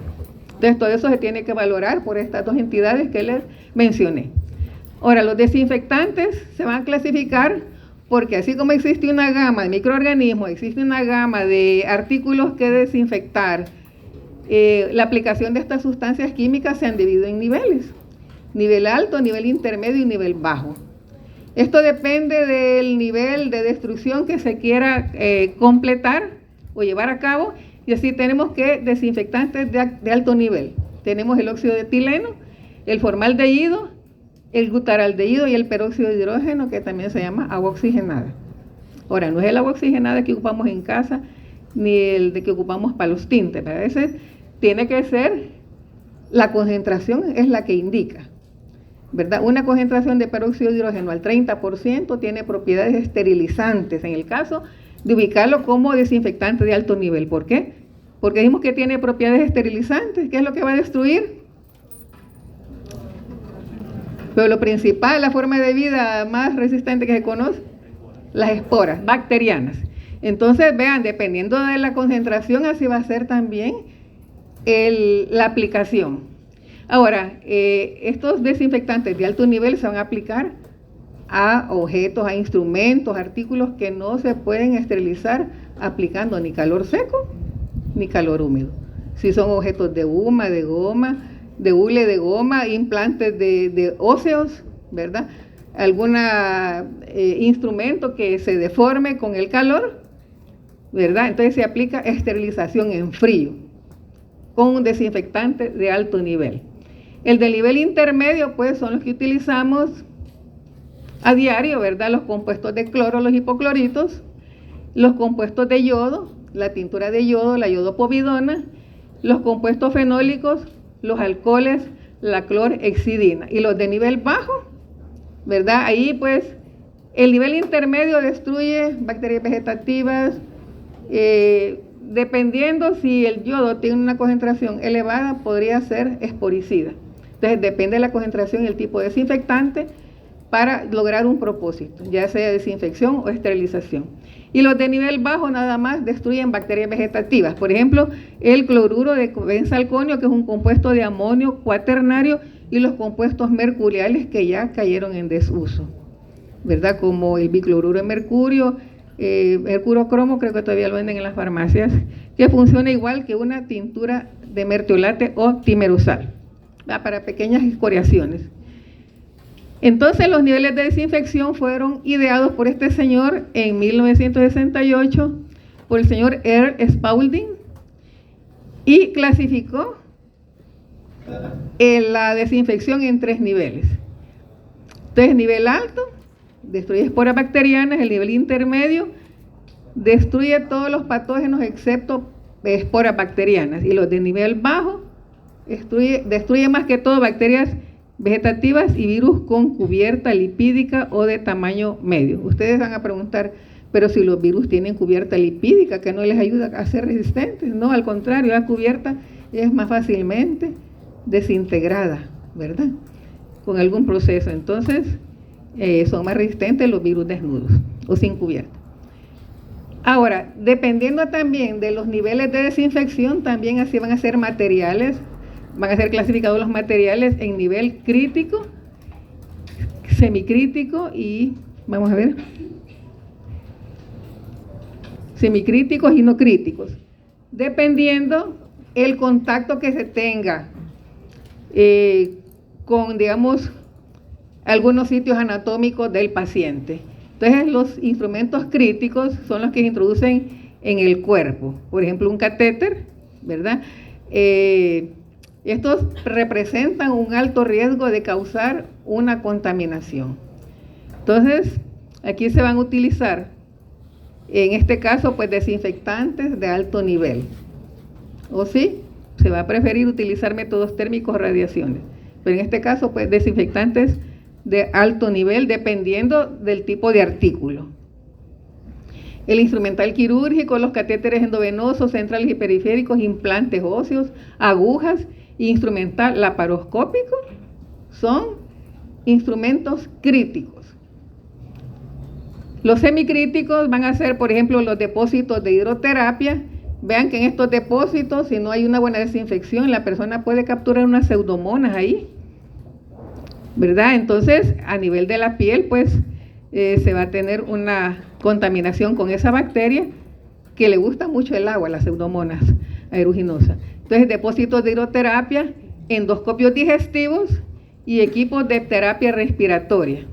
Entonces, todo eso se tiene que valorar por estas dos entidades que les mencioné. Ahora, los desinfectantes se van a clasificar porque así como existe una gama de microorganismos, existe una gama de artículos que desinfectar, la aplicación de estas sustancias químicas se han dividido en niveles. Nivel alto, nivel intermedio y nivel bajo. Esto depende del nivel de destrucción que se quiera completar o llevar a cabo, y así tenemos que desinfectantes de alto nivel. Tenemos el óxido de etileno, el formaldehído, el butaraldehído y el peróxido de hidrógeno, que también se llama agua oxigenada. Ahora, no es el agua oxigenada que ocupamos en casa, ni el de que ocupamos para los tintes, pero a veces tiene que ser, la concentración es la que indica, ¿verdad? Una concentración de peróxido de hidrógeno al 30% tiene propiedades esterilizantes, en el caso de ubicarlo como desinfectante de alto nivel. ¿Por qué? Porque dijimos que tiene propiedades esterilizantes. ¿Qué es lo que va a destruir? Pero lo principal, la forma de vida más resistente que se conoce, las esporas bacterianas. Entonces, vean, dependiendo de la concentración, así va a ser también la aplicación. Ahora, estos desinfectantes de alto nivel se van a aplicar a objetos, a instrumentos, artículos que no se pueden esterilizar aplicando ni calor seco ni calor húmedo. Si son objetos de goma, de hule de goma, implantes de óseos, ¿verdad? Algún instrumento que se deforme con el calor, ¿verdad? Entonces se aplica esterilización en frío. con un desinfectante de alto nivel. El de nivel intermedio, pues, son los que utilizamos a diario, ¿verdad? Los compuestos de cloro, los hipocloritos, los compuestos de yodo, la tintura de yodo, la yodopovidona, los compuestos fenólicos, los alcoholes, la clorhexidina. Y los de nivel bajo, ¿verdad? Ahí, pues, el nivel intermedio destruye bacterias vegetativas, dependiendo si el yodo tiene una concentración elevada, podría ser esporicida. Entonces, depende de la concentración y el tipo de desinfectante para lograr un propósito, ya sea desinfección o esterilización. Y los de nivel bajo nada más destruyen bacterias vegetativas. Por ejemplo, el cloruro de benzalconio, que es un compuesto de amonio cuaternario, y los compuestos mercuriales que ya cayeron en desuso, ¿verdad? Como el bicloruro de mercurio, mercurocromo, creo que todavía lo venden en las farmacias, que funciona igual que una tintura de mertiolate o timerosal, ¿verdad? Para pequeñas escoriaciones. Entonces los niveles de desinfección fueron ideados por este señor en 1968, por el señor Earl Spaulding, y clasificó la desinfección en 3 niveles. Entonces, nivel alto, destruye esporas bacterianas. El nivel intermedio, destruye todos los patógenos excepto esporas bacterianas. Y los de nivel bajo, destruye más que todo bacterias vegetativas y virus con cubierta lipídica o de tamaño medio. Ustedes van a preguntar, pero si los virus tienen cubierta lipídica, ¿que no les ayuda a ser resistentes? No, al contrario, la cubierta es más fácilmente desintegrada, ¿verdad? Con algún proceso. Entonces, son más resistentes los virus desnudos o sin cubierta. Ahora, dependiendo también de los niveles de desinfección, también así van a ser materiales, van a ser clasificados los materiales en nivel crítico, semicrítico y, vamos a ver, semicríticos y no críticos, dependiendo el contacto que se tenga con, digamos, algunos sitios anatómicos del paciente. Entonces, los instrumentos críticos son los que se introducen en el cuerpo. Por ejemplo, un catéter, ¿verdad? Estos representan un alto riesgo de causar una contaminación. Entonces, aquí se van a utilizar, en este caso, pues desinfectantes de alto nivel. O sí, se va a preferir utilizar métodos térmicos o radiaciones. Pero en este caso, pues desinfectantes de alto nivel, dependiendo del tipo de artículo. El instrumental quirúrgico, los catéteres endovenosos, centrales y periféricos, implantes óseos, agujas, instrumental laparoscópico, son instrumentos críticos. Los semicríticos van a ser, por ejemplo, los depósitos de hidroterapia. Vean que en estos depósitos, si no hay una buena desinfección, la persona puede capturar unas pseudomonas ahí, ¿verdad? Entonces, a nivel de la piel, pues, se va a tener una contaminación con esa bacteria que le gusta mucho el agua, las pseudomonas aeruginosas. Entonces, depósitos de hidroterapia, endoscopios digestivos y equipos de terapia respiratoria.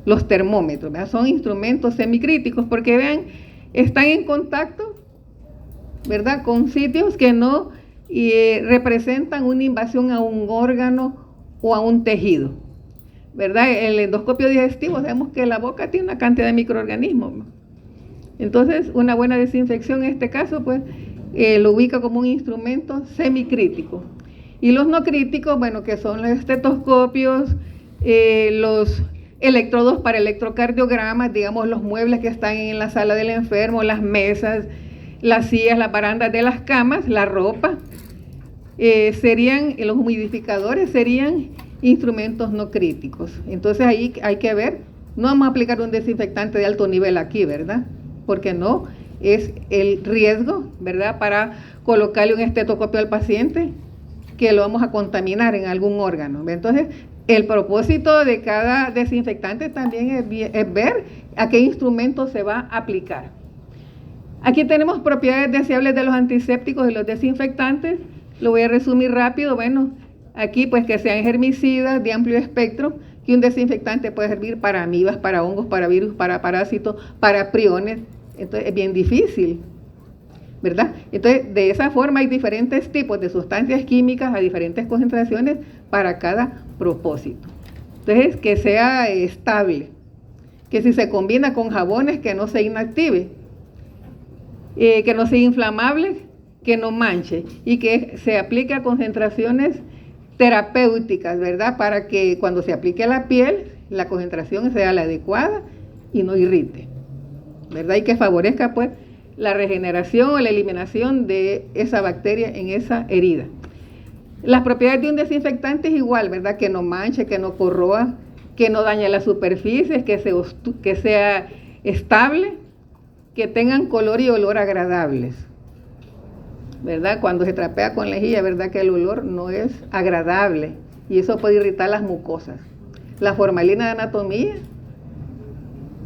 Los termómetros, ¿verdad? Son instrumentos semicríticos porque, vean, están en contacto, ¿verdad?, con sitios que no representan una invasión a un órgano o a un tejido, ¿verdad? El endoscopio digestivo, sabemos que la boca tiene una cantidad de microorganismos. Entonces, una buena desinfección en este caso, pues, lo ubica como un instrumento semicrítico. Y los no críticos, bueno, que son los estetoscopios, los electrodos para electrocardiogramas, digamos, los muebles que están en la sala del enfermo, las mesas, las sillas, las barandas de las camas, la ropa, los humidificadores serían instrumentos no críticos. Entonces ahí hay que ver, no vamos a aplicar un desinfectante de alto nivel aquí, ¿verdad? Porque no es el riesgo, ¿verdad?, para colocarle un estetoscopio al paciente que lo vamos a contaminar en algún órgano. Entonces, el propósito de cada desinfectante también es ver a qué instrumento se va a aplicar. Aquí tenemos propiedades deseables de los antisépticos y los desinfectantes. Lo voy a resumir rápido. Bueno, aquí pues que sean herbicidas de amplio espectro, que un desinfectante puede servir para amibas, para hongos, para virus, para parásitos, para priones. Entonces es bien difícil, ¿verdad? Entonces, de esa forma hay diferentes tipos de sustancias químicas a diferentes concentraciones para cada propósito. Entonces, que sea estable, que si se combina con jabones, que no se inactive, que no sea inflamable, que no manche, y que se aplique a concentraciones terapéuticas, ¿verdad? Para que cuando se aplique a la piel, la concentración sea la adecuada y no irrite, ¿verdad? Y que favorezca, pues, la regeneración o la eliminación de esa bacteria en esa herida. Las propiedades de un desinfectante es igual, ¿verdad? Que no manche, que no corroa, que no dañe las superficies, que sea estable, que tengan color y olor agradables, ¿verdad? Cuando se trapea con lejía, ¿verdad? Que el olor no es agradable y eso puede irritar las mucosas. La formalina de anatomía,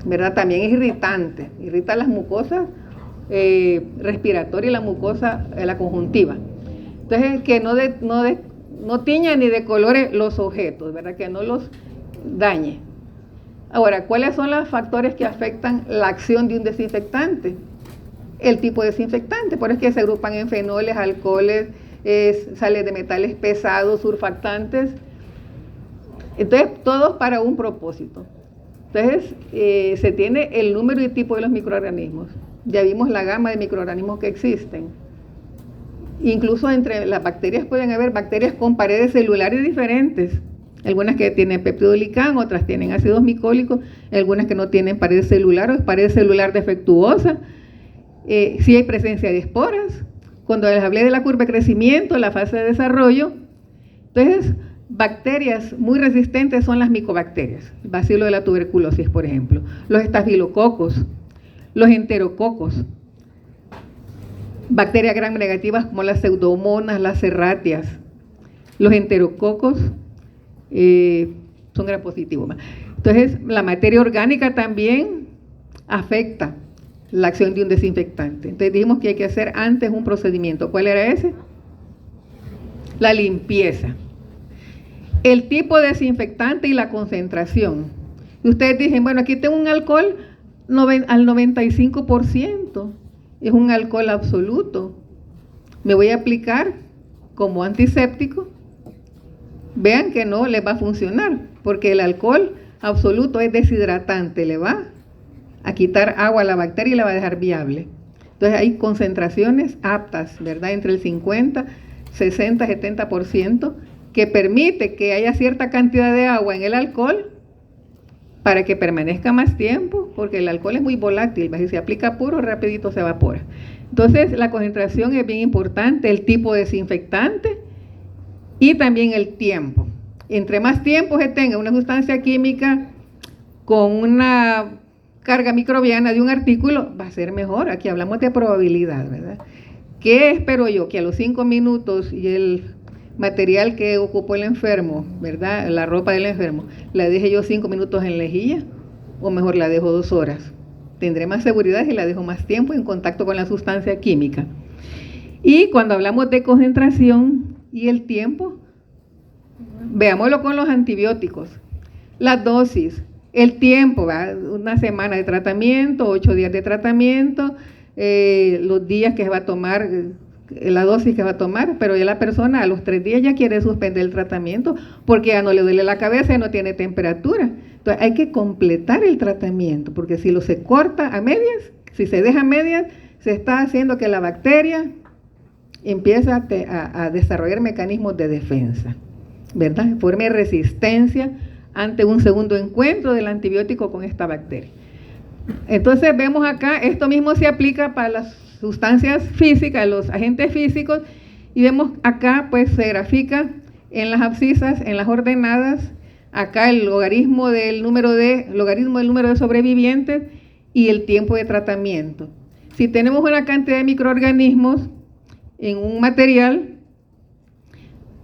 ¿verdad? También es irritante, irrita las mucosas respiratoria y la mucosa, la conjuntiva. Entonces, que no tiña ni decolore los objetos, ¿verdad? Que no los dañe. Ahora, ¿cuáles son los factores que afectan la acción de un desinfectante? El tipo de desinfectante, por eso es que se agrupan en fenoles, alcoholes, sales de metales pesados, surfactantes. Entonces, todos para un propósito. Entonces, se tiene el número y tipo de los microorganismos. Ya vimos la gama de microorganismos que existen. Incluso entre las bacterias pueden haber bacterias con paredes celulares diferentes. Algunas que tienen peptidoglicán, otras tienen ácidos micólicos, algunas que no tienen pared celular o pared celular defectuosa. Sí hay presencia de esporas. Cuando les hablé de la curva de crecimiento, la fase de desarrollo, entonces bacterias muy resistentes son las micobacterias, el bacilo de la tuberculosis, por ejemplo, los estafilococos, los enterococos, bacterias gram negativas como las pseudomonas, las serratias. Los enterococos son gram positivos. Entonces, la materia orgánica también afecta la acción de un desinfectante. Entonces dijimos que hay que hacer antes un procedimiento. ¿Cuál era ese? La limpieza. El tipo de desinfectante y la concentración. Y ustedes dicen, bueno, aquí tengo un alcohol al 95%. Es un alcohol absoluto. Me voy a aplicar como antiséptico. Vean que no les va a funcionar, porque el alcohol absoluto es deshidratante, le va a quitar agua a la bacteria y la va a dejar viable. Entonces hay concentraciones aptas, ¿verdad? Entre el 50, 60, 70%, que permite que haya cierta cantidad de agua en el alcohol para que permanezca más tiempo, porque el alcohol es muy volátil, si se aplica puro, rapidito se evapora. Entonces la concentración es bien importante, el tipo de desinfectante y también el tiempo. Entre más tiempo se tenga una sustancia química con una carga microbiana de un artículo, va a ser mejor. Aquí hablamos de probabilidad, ¿verdad? ¿Qué espero yo? Que a los 5 minutos y el material que ocupó el enfermo, ¿verdad? La ropa del enfermo, la deje yo 5 minutos en lejía, o mejor la dejo 2 horas. Tendré más seguridad si la dejo más tiempo en contacto con la sustancia química. Y cuando hablamos de concentración y el tiempo, veámoslo con los antibióticos. Las dosis, el tiempo, ¿verdad? Una semana de tratamiento, 8 días de tratamiento, los días que se va a tomar, la dosis que va a tomar, pero ya la persona a los 3 días ya quiere suspender el tratamiento porque ya no le duele la cabeza, ya no tiene temperatura. Entonces hay que completar el tratamiento, porque si lo se corta a medias, si se deja a medias, se está haciendo que la bacteria empieza a desarrollar mecanismos de defensa, ¿verdad? Forme resistencia ante un segundo encuentro del antibiótico con esta bacteria. Entonces vemos acá, esto mismo se aplica para las sustancias físicas, los agentes físicos, y vemos acá pues se grafica en las abscisas, en las ordenadas, acá el logaritmo del número de sobrevivientes y el tiempo de tratamiento. Si tenemos una cantidad de microorganismos en un material,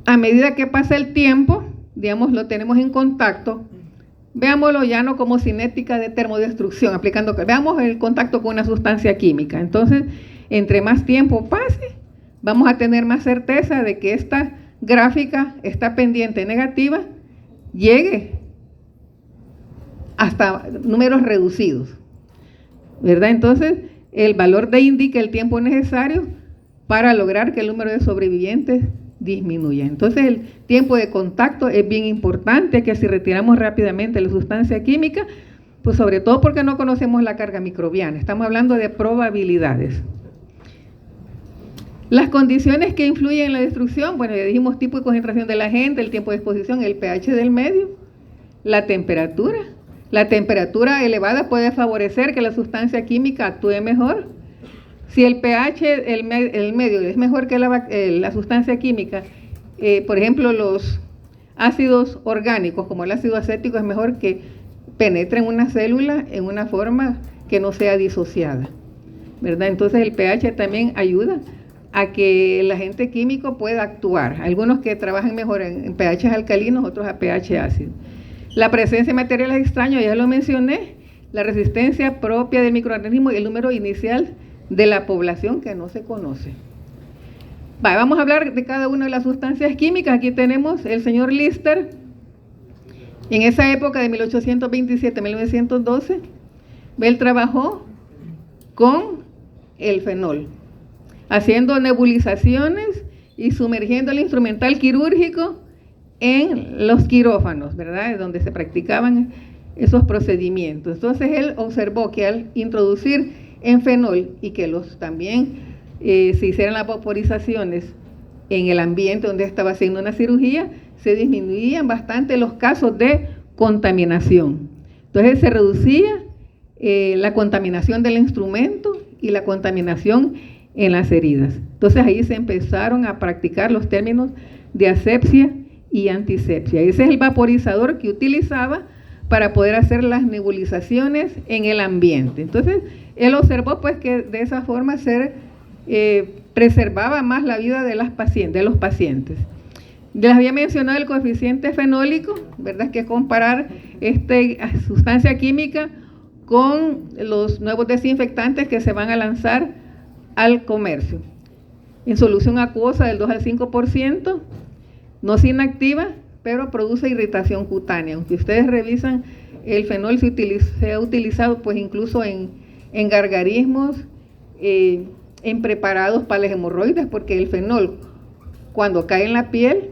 a medida que pasa el tiempo, digamos, lo tenemos en contacto, veámoslo ya no como cinética de termodestrucción, veamos el contacto con una sustancia química. Entonces, entre más tiempo pase, vamos a tener más certeza de que esta gráfica, esta pendiente negativa, llegue hasta números reducidos, ¿verdad? Entonces, el valor de indica el tiempo necesario para lograr que el número de sobrevivientes disminuya. Entonces el tiempo de contacto es bien importante, que si retiramos rápidamente la sustancia química, pues sobre todo porque no conocemos la carga microbiana, estamos hablando de probabilidades. Las condiciones que influyen en la destrucción, bueno, ya dijimos tipo y concentración del agente, el tiempo de exposición, el pH del medio, la temperatura. La temperatura elevada puede favorecer que la sustancia química actúe mejor. Si el pH, el medio es mejor que la sustancia química, por ejemplo, los ácidos orgánicos, como el ácido acético, es mejor que penetre en una célula en una forma que no sea disociada, ¿verdad? Entonces el pH también ayuda a que el agente químico pueda actuar. Algunos que trabajan mejor en pH alcalinos, otros a pH ácido. La presencia de materiales extraños, ya lo mencioné, la resistencia propia del microorganismo y el número inicial de la población que no se conoce. Vamos a hablar de cada una de las sustancias químicas. Aquí tenemos el señor Lister, en esa época de 1827-1912, él trabajó con el fenol, haciendo nebulizaciones y sumergiendo el instrumental quirúrgico en los quirófanos, ¿verdad?, donde se practicaban esos procedimientos. Entonces él observó que al introducir en fenol y que también se hicieran las vaporizaciones en el ambiente donde estaba haciendo una cirugía, se disminuían bastante los casos de contaminación. Entonces se reducía la contaminación del instrumento y la contaminación en las heridas. Entonces ahí se empezaron a practicar los términos de asepsia y antisepsia. Ese es el vaporizador que utilizaba para poder hacer las nebulizaciones en el ambiente. Entonces él observó pues que de esa forma se preservaba más la vida de los pacientes. Les había mencionado el coeficiente fenólico, ¿verdad?, que es comparar esta sustancia química con los nuevos desinfectantes que se van a lanzar al comercio. En solución acuosa del 2 al 5%, no se inactiva, pero produce irritación cutánea. Aunque ustedes revisan, el fenol se ha utilizado pues incluso en gargarismos, en preparados para las hemorroides, porque el fenol, cuando cae en la piel,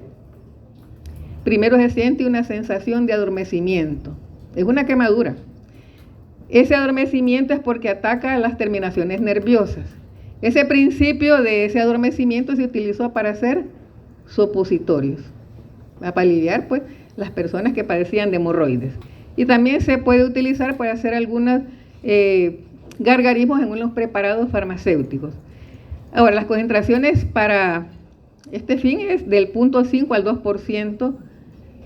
primero se siente una sensación de adormecimiento, es una quemadura. Ese adormecimiento es porque ataca las terminaciones nerviosas. Ese principio de ese adormecimiento se utilizó para hacer supositorios, para aliviar pues las personas que padecían de hemorroides. Y también se puede utilizar para hacer algunos gargarismos en unos preparados farmacéuticos. Ahora, las concentraciones para este fin es del 0.5 al 2%.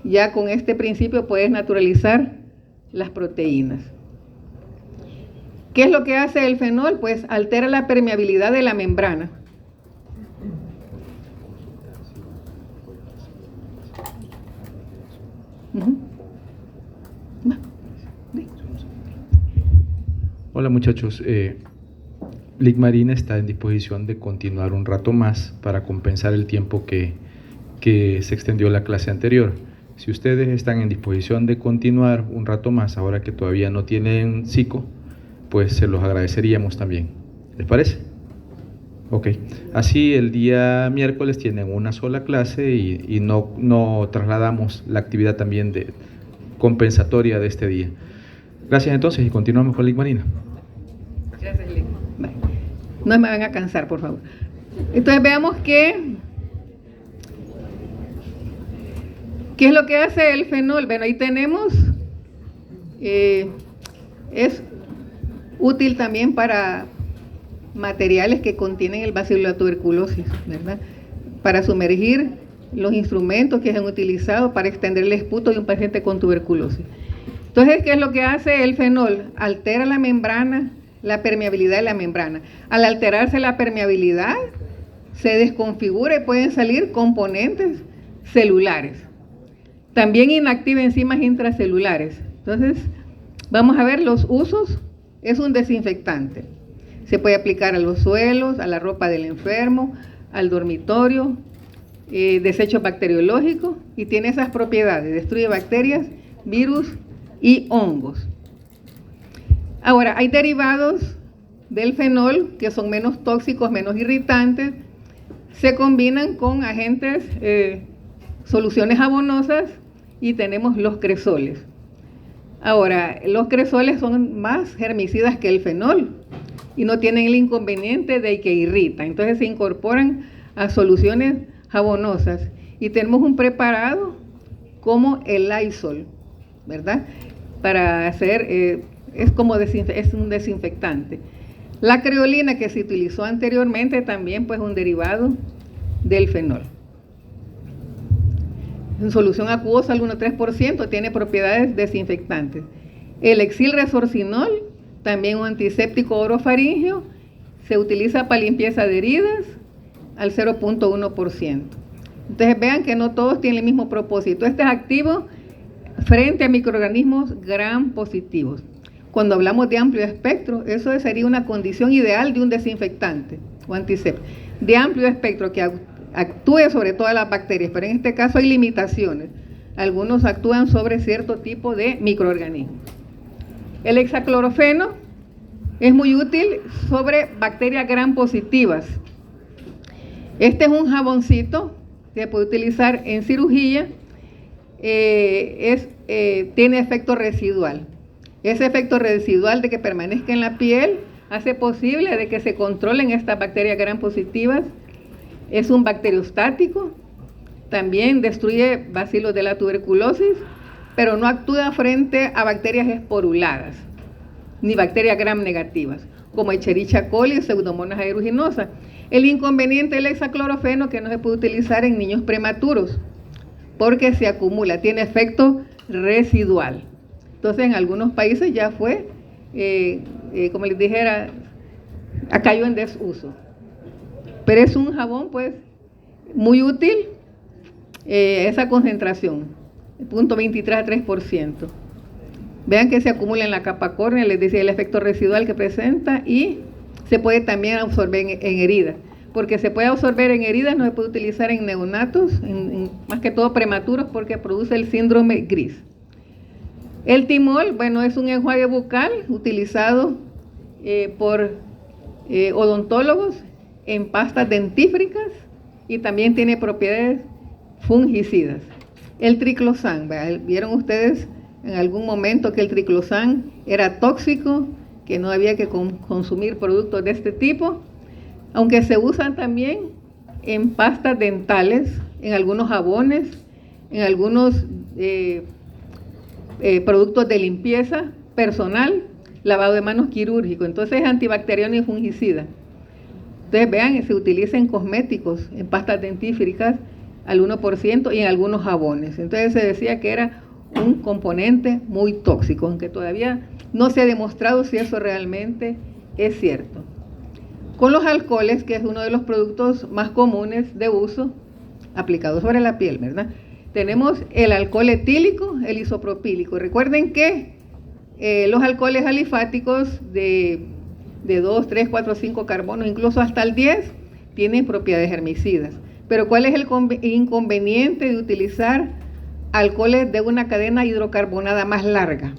Ya con este principio puedes naturalizar las proteínas. ¿Qué es lo que hace el fenol? Pues altera la permeabilidad de la membrana. Hola muchachos, Ligmarine está en disposición de continuar un rato más para compensar el tiempo que se extendió la clase anterior. Si ustedes están en disposición de continuar un rato más, ahora que todavía no tienen psico, pues se los agradeceríamos también. ¿Les parece? Ok. Así el día miércoles tienen una sola clase y no trasladamos la actividad también compensatoria de este día. Gracias entonces y continuamos con Ligmarina. Gracias, Lic. No me van a cansar, por favor. Entonces veamos ¿qué es lo que hace el fenol? Bueno, ahí tenemos, es útil también para materiales que contienen el bacilo de la tuberculosis, ¿verdad?, para sumergir los instrumentos que se han utilizado para extender el esputo de un paciente con tuberculosis. Entonces, ¿qué es lo que hace el fenol? Altera la membrana, la permeabilidad de la membrana. Al alterarse la permeabilidad, se desconfigura y pueden salir componentes celulares. También inactiva enzimas intracelulares. Entonces, vamos a ver los usos. Es un desinfectante. Se puede aplicar a los suelos, a la ropa del enfermo, al dormitorio, desecho bacteriológico, y tiene esas propiedades: destruye bacterias, virus y hongos. Ahora, hay derivados del fenol, que son menos tóxicos, menos irritantes, se combinan con agentes, soluciones jabonosas, y tenemos los cresoles. Ahora, los cresoles son más germicidas que el fenol y no tienen el inconveniente de que irritan. Entonces se incorporan a soluciones jabonosas y tenemos un preparado como el Lysol, ¿verdad? Para hacer, es un desinfectante. La creolina, que se utilizó anteriormente, también pues un derivado del fenol. En solución acuosa al 1,3%, tiene propiedades desinfectantes. El Exil Resorcinol, también un antiséptico orofaringeo, se utiliza para limpieza de heridas al 0,1%. Entonces vean que no todos tienen el mismo propósito. Este es activo frente a microorganismos gram positivos. Cuando hablamos de amplio espectro, eso sería una condición ideal de un desinfectante o antiséptico. De amplio espectro, que actúe sobre todas las bacterias, pero en este caso hay limitaciones. Algunos actúan sobre cierto tipo de microorganismos. El hexaclorofeno es muy útil sobre bacterias gram positivas. Este es un jaboncito que se puede utilizar en cirugía. Tiene efecto residual. Ese efecto residual de que permanezca en la piel hace posible de que se controlen estas bacterias gram positivas. Es un bacteriostático, también destruye bacilos de la tuberculosis, pero no actúa frente a bacterias esporuladas, ni bacterias gram negativas, como Escherichia coli y Pseudomonas aeruginosa. El inconveniente del hexaclorofeno que no se puede utilizar en niños prematuros, porque se acumula, tiene efecto residual. Entonces en algunos países ya fue, como les dijera, cayó en desuso. Pero es un jabón pues muy útil, esa concentración, 0,23 a 3%. Vean que se acumula en la capa córnea, les decía el efecto residual que presenta, y se puede también absorber en heridas, porque se puede absorber en heridas, no se puede utilizar en neonatos, más que todo prematuros, porque produce el síndrome gris. El timol, bueno, es un enjuague bucal utilizado por odontólogos en pastas dentífricas y también tiene propiedades fungicidas. El triclosan, ¿vieron ustedes en algún momento que el triclosan era tóxico, que no había que consumir productos de este tipo? Aunque se usan también en pastas dentales, en algunos jabones, en algunos productos de limpieza personal, lavado de manos quirúrgico. Entonces es antibacteriano y fungicida. Entonces vean, se utiliza en cosméticos, en pastas dentífricas al 1% y en algunos jabones. Entonces se decía que era un componente muy tóxico, aunque todavía no se ha demostrado si eso realmente es cierto. Con los alcoholes, que es uno de los productos más comunes de uso aplicado sobre la piel, ¿verdad? Tenemos el alcohol etílico, el isopropílico. Recuerden que los alcoholes alifáticos de 2, 3, 4, 5 carbonos, incluso hasta el 10, tienen propiedades germicidas. Pero ¿cuál es el inconveniente de utilizar alcoholes de una cadena hidrocarbonada más larga?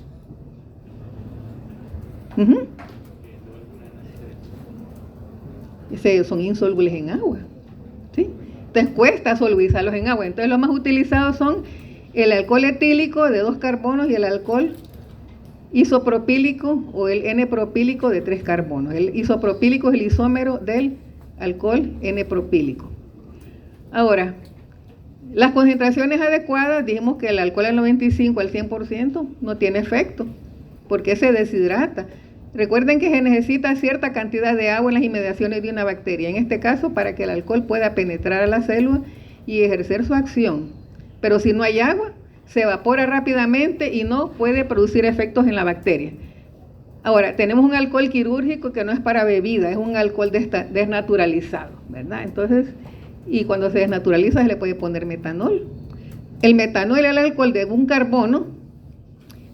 Son insolubles en agua, ¿sí? Entonces cuesta solubilizarlos en agua. Entonces los más utilizados son el alcohol etílico de 2 carbonos y el alcohol isopropílico o el N-propílico de 3 carbonos. El isopropílico es el isómero del alcohol N-propílico. Ahora, las concentraciones adecuadas, dijimos que el alcohol al 95 al 100% no tiene efecto, porque se deshidrata. Recuerden que se necesita cierta cantidad de agua en las inmediaciones de una bacteria, en este caso para que el alcohol pueda penetrar a la célula y ejercer su acción. Pero si no hay agua, se evapora rápidamente y no puede producir efectos en la bacteria. Ahora, tenemos un alcohol quirúrgico que no es para bebida, es un alcohol desnaturalizado, ¿verdad? Entonces, y cuando se desnaturaliza se le puede poner metanol. El metanol, el alcohol de un carbono,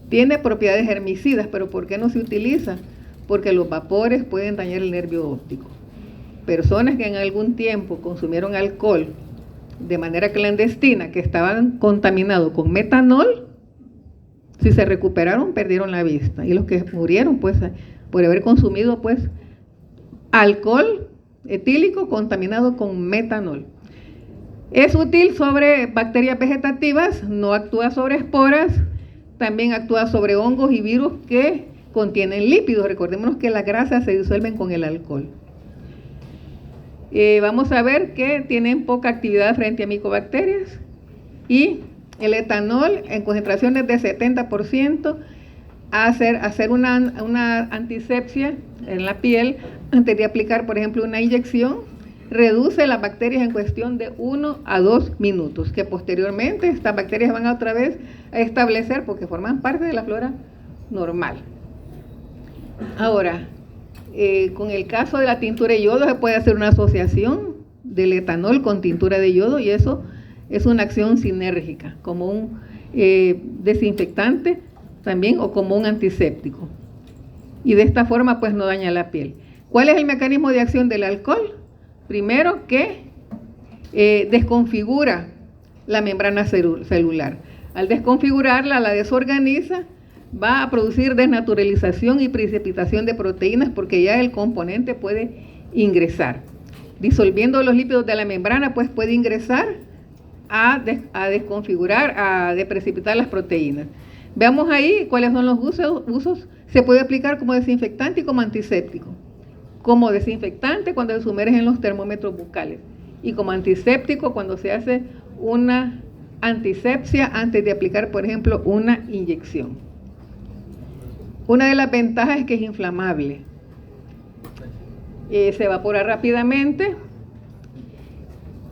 tiene propiedades germicidas, pero ¿por qué no se utiliza? Porque los vapores pueden dañar el nervio óptico. Personas que en algún tiempo consumieron alcohol de manera clandestina, que estaban contaminados con metanol, si se recuperaron, perdieron la vista. Y los que murieron, pues, por haber consumido, pues, alcohol etílico contaminado con metanol. Es útil sobre bacterias vegetativas, no actúa sobre esporas, también actúa sobre hongos y virus que contienen lípidos. Recordemos que las grasas se disuelven con el alcohol. Vamos a ver que tienen poca actividad frente a micobacterias y el etanol en concentraciones de 70% hacer una antisepsia en la piel antes de aplicar, por ejemplo, una inyección, reduce las bacterias en cuestión de 1 a 2 minutos, que posteriormente estas bacterias van otra vez a establecer porque forman parte de la flora normal. Ahora, con el caso de la tintura de yodo se puede hacer una asociación del etanol con tintura de yodo y eso es una acción sinérgica, como un desinfectante también o como un antiséptico. Y de esta forma pues no daña la piel. ¿Cuál es el mecanismo de acción del alcohol? Primero que desconfigura la membrana celular. Al desconfigurarla, la desorganiza, va a producir desnaturalización y precipitación de proteínas porque ya el componente puede ingresar. Disolviendo los lípidos de la membrana, pues puede ingresar a desconfigurar, a deprecipitar las proteínas. Veamos ahí cuáles son los usos. Se puede aplicar como desinfectante y como antiséptico. Como desinfectante cuando se sumerge en los termómetros bucales y como antiséptico cuando se hace una antisepsia antes de aplicar, por ejemplo, una inyección. Una de las ventajas es que es inflamable. Se evapora rápidamente.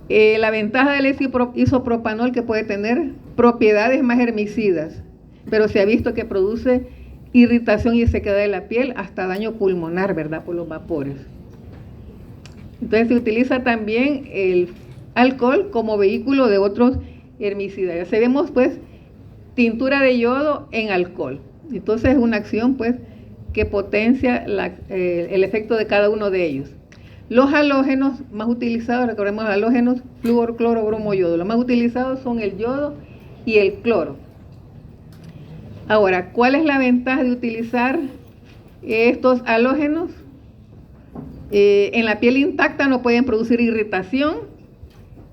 La ventaja del isopropanol que puede tener propiedades más herbicidas, pero se ha visto que produce irritación y sequedad de la piel, hasta daño pulmonar, ¿verdad? Por los vapores. Entonces se utiliza también el alcohol como vehículo de otros herbicidas. Ya sabemos pues tintura de yodo en alcohol. Entonces es una acción pues que potencia el efecto de cada uno de ellos. Los halógenos más utilizados, recordemos halógenos, flúor, cloro, bromo, yodo. Los más utilizados son el yodo y el cloro. Ahora, ¿cuál es la ventaja de utilizar estos halógenos? En la piel intacta no pueden producir irritación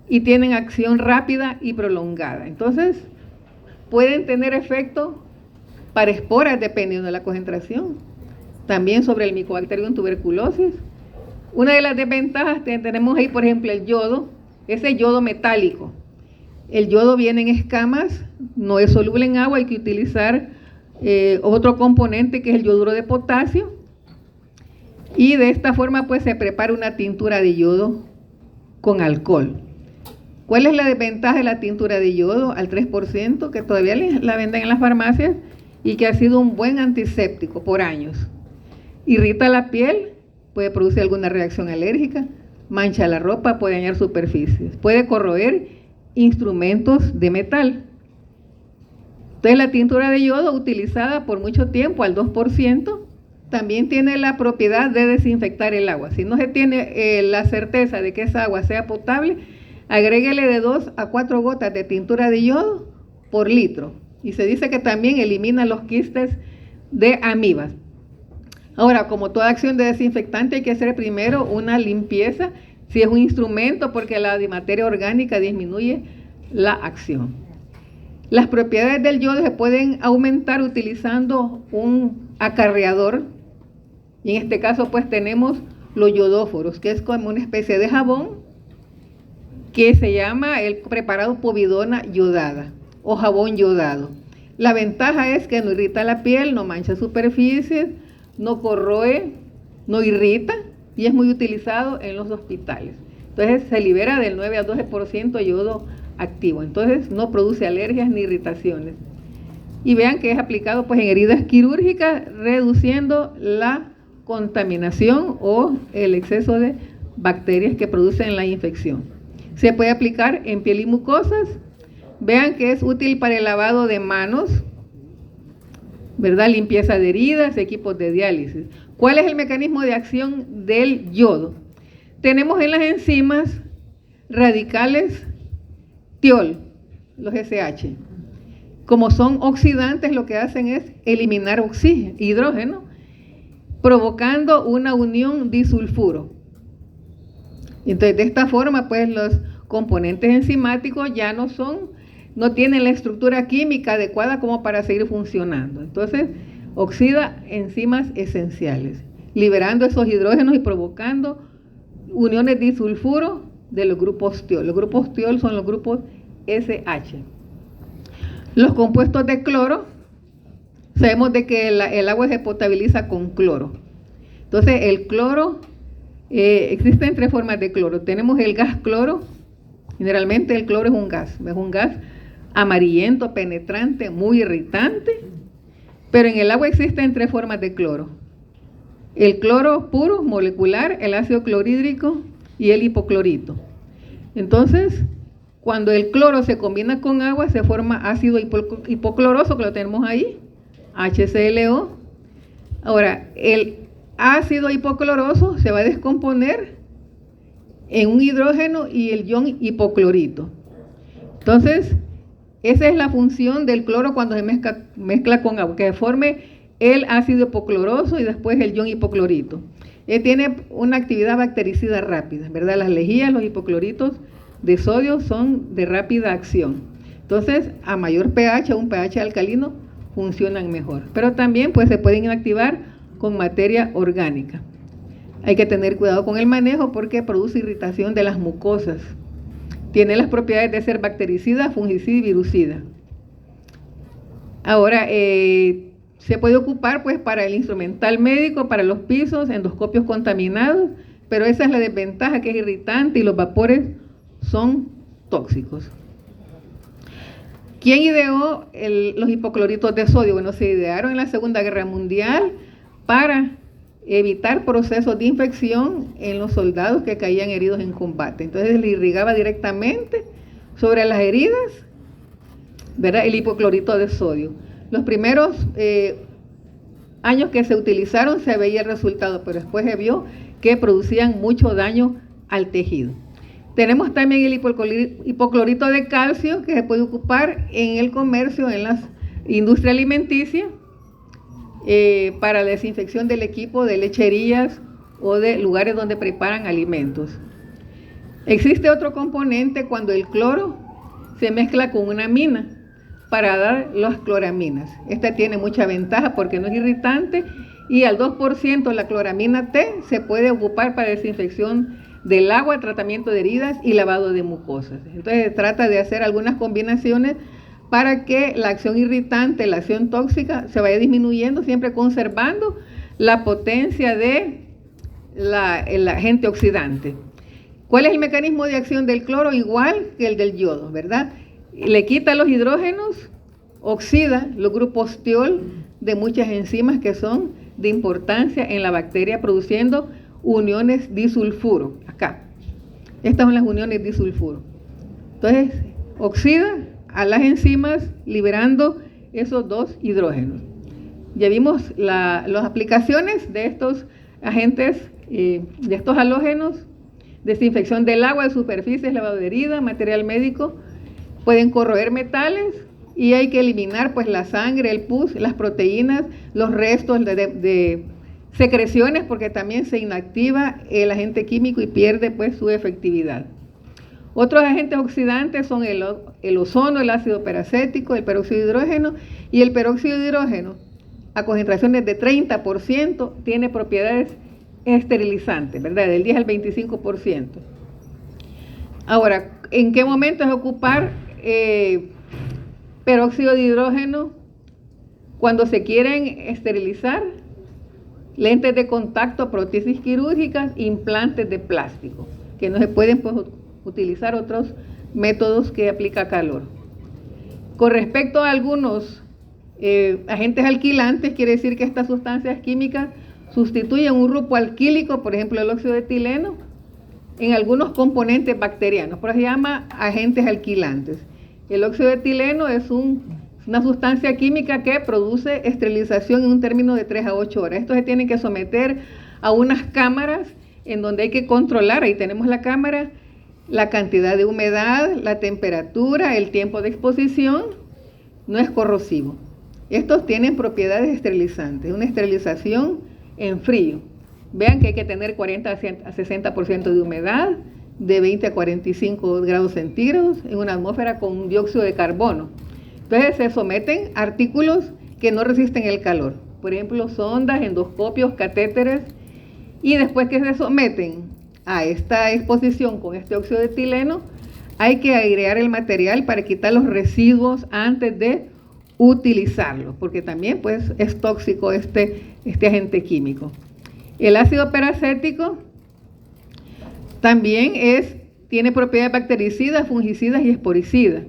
y tienen acción rápida y prolongada. Entonces, pueden tener efecto para esporas dependiendo de la concentración. También sobre el Mycobacterium tuberculosis. Una de las desventajas tenemos ahí, por ejemplo, el yodo, ese yodo metálico. El yodo viene en escamas, no es soluble en agua, hay que utilizar otro componente que es el yoduro de potasio. Y de esta forma pues se prepara una tintura de yodo con alcohol. ¿Cuál es la desventaja de la tintura de yodo al 3%? Que todavía la venden en las farmacias y que ha sido un buen antiséptico por años. Irrita la piel, puede producir alguna reacción alérgica, mancha la ropa, puede dañar superficies, puede corroer instrumentos de metal. Entonces la tintura de yodo utilizada por mucho tiempo al 2% también tiene la propiedad de desinfectar el agua. Si no se tiene la certeza de que esa agua sea potable, agréguele de 2 a 4 gotas de tintura de yodo por litro. Y se dice que también elimina los quistes de amibas. Ahora, como toda acción de desinfectante, hay que hacer primero una limpieza, si es un instrumento, porque la materia orgánica disminuye la acción. Las propiedades del yodo se pueden aumentar utilizando un acarreador, y en este caso pues tenemos los yodóforos, que es como una especie de jabón que se llama el preparado povidona yodada o jabón yodado. La ventaja es que no irrita la piel, no mancha superficies, no corroe, no irrita y es muy utilizado en los hospitales. Entonces se libera del 9 al 12% de yodo activo. Entonces no produce alergias ni irritaciones. Y vean que es aplicado pues en heridas quirúrgicas, reduciendo la contaminación o el exceso de bacterias que producen la infección. Se puede aplicar en piel y mucosas. Vean que es útil para el lavado de manos, ¿verdad? Limpieza de heridas, equipos de diálisis. ¿Cuál es el mecanismo de acción del yodo? Tenemos en las enzimas radicales tiol, los SH. Como son oxidantes, lo que hacen es eliminar oxígeno, hidrógeno, provocando una unión disulfuro. Entonces, de esta forma, pues los componentes enzimáticos ya no tienen la estructura química adecuada como para seguir funcionando. Entonces, oxida enzimas esenciales, liberando esos hidrógenos y provocando uniones disulfuro de los grupos tiol. Los grupos tiol son los grupos SH. Los compuestos de cloro, sabemos de que el agua se potabiliza con cloro. Entonces, el cloro, existen 3 formas de cloro. Tenemos el gas cloro. Generalmente el cloro es un gas amarillento, penetrante, muy irritante. Pero en el agua existen 3 formas de cloro. El cloro puro, molecular, el ácido clorhídrico y el hipoclorito. Entonces, cuando el cloro se combina con agua, se forma ácido hipocloroso, que lo tenemos ahí, HClO. Ahora, el ácido hipocloroso se va a descomponer en un hidrógeno y el ion hipoclorito. Entonces, esa es la función del cloro cuando se mezcla con agua, que forme el ácido hipocloroso y después el ion hipoclorito. Tiene una actividad bactericida rápida, ¿verdad? Las lejías, los hipocloritos de sodio son de rápida acción. Entonces, a mayor pH, un pH alcalino, funcionan mejor. Pero también pues se pueden inactivar con materia orgánica. Hay que tener cuidado con el manejo porque produce irritación de las mucosas. Tiene las propiedades de ser bactericida, fungicida y virucida. Ahora, se puede ocupar pues para el instrumental médico, para los pisos, endoscopios contaminados, pero esa es la desventaja, que es irritante y los vapores son tóxicos. ¿Quién ideó los hipocloritos de sodio? Bueno, se idearon en la Segunda Guerra Mundial para evitar procesos de infección en los soldados que caían heridos en combate. Entonces le irrigaba directamente sobre las heridas, ¿verdad?, el hipoclorito de sodio. Los primeros años que se utilizaron se veía el resultado, pero después se vio que producían mucho daño al tejido. Tenemos también el hipoclorito de calcio, que se puede ocupar en el comercio, en la industria alimenticia, para la desinfección del equipo de lecherías o de lugares donde preparan alimentos. Existe otro componente cuando el cloro se mezcla con una amina para dar las cloraminas. Esta tiene mucha ventaja porque no es irritante y al 2% la cloramina T se puede ocupar para desinfección del agua, tratamiento de heridas y lavado de mucosas. Entonces se trata de hacer algunas combinaciones para que la acción irritante, la acción tóxica se vaya disminuyendo, siempre conservando la potencia de el agente oxidante. ¿Cuál es el mecanismo de acción del cloro? Igual que el del yodo, ¿verdad? Le quita los hidrógenos, oxida los grupos tiol de muchas enzimas que son de importancia en la bacteria, produciendo uniones disulfuro. Acá, estas son las uniones disulfuro. Entonces, oxida a las enzimas liberando esos 2 hidrógenos. Ya vimos las aplicaciones de estos agentes, de estos halógenos: desinfección del agua, de superficies, lavado de herida, material médico. Pueden corroer metales y hay que eliminar pues la sangre, el pus, las proteínas, los restos de secreciones, porque también se inactiva el agente químico y pierde pues su efectividad. Otros agentes oxidantes son el ozono, el ácido peracético, el peróxido de hidrógeno, y el peróxido de hidrógeno a concentraciones de 30% tiene propiedades esterilizantes, ¿verdad?, del 10 al 25%. Ahora, ¿en qué momento es ocupar peróxido de hidrógeno? Cuando se quieren esterilizar lentes de contacto, prótesis quirúrgicas, implantes de plástico, que no se pueden pues utilizar otros métodos que aplica calor. Con respecto a algunos agentes alquilantes, quiere decir que estas sustancias químicas sustituyen un grupo alquílico, por ejemplo el óxido de etileno, en algunos componentes bacterianos, por eso se llama agentes alquilantes. El óxido de etileno es una sustancia química que produce esterilización en un término de 3 a 8 horas. Esto se tiene que someter a unas cámaras en donde hay que controlar, ahí tenemos la cámara, la cantidad de humedad, la temperatura, el tiempo de exposición. No es corrosivo. Estos tienen propiedades esterilizantes, una esterilización en frío. Vean que hay que tener 40 a 60% de humedad, de 20 a 45 grados centígrados, en una atmósfera con dióxido de carbono. Entonces se someten artículos que no resisten el calor. Por ejemplo, sondas, endoscopios, catéteres, y después que se someten a esta exposición con este óxido de etileno, hay que airear el material para quitar los residuos antes de utilizarlo, porque también pues es tóxico este agente químico. El ácido peracético también tiene propiedades bactericidas, fungicidas y esporicidas.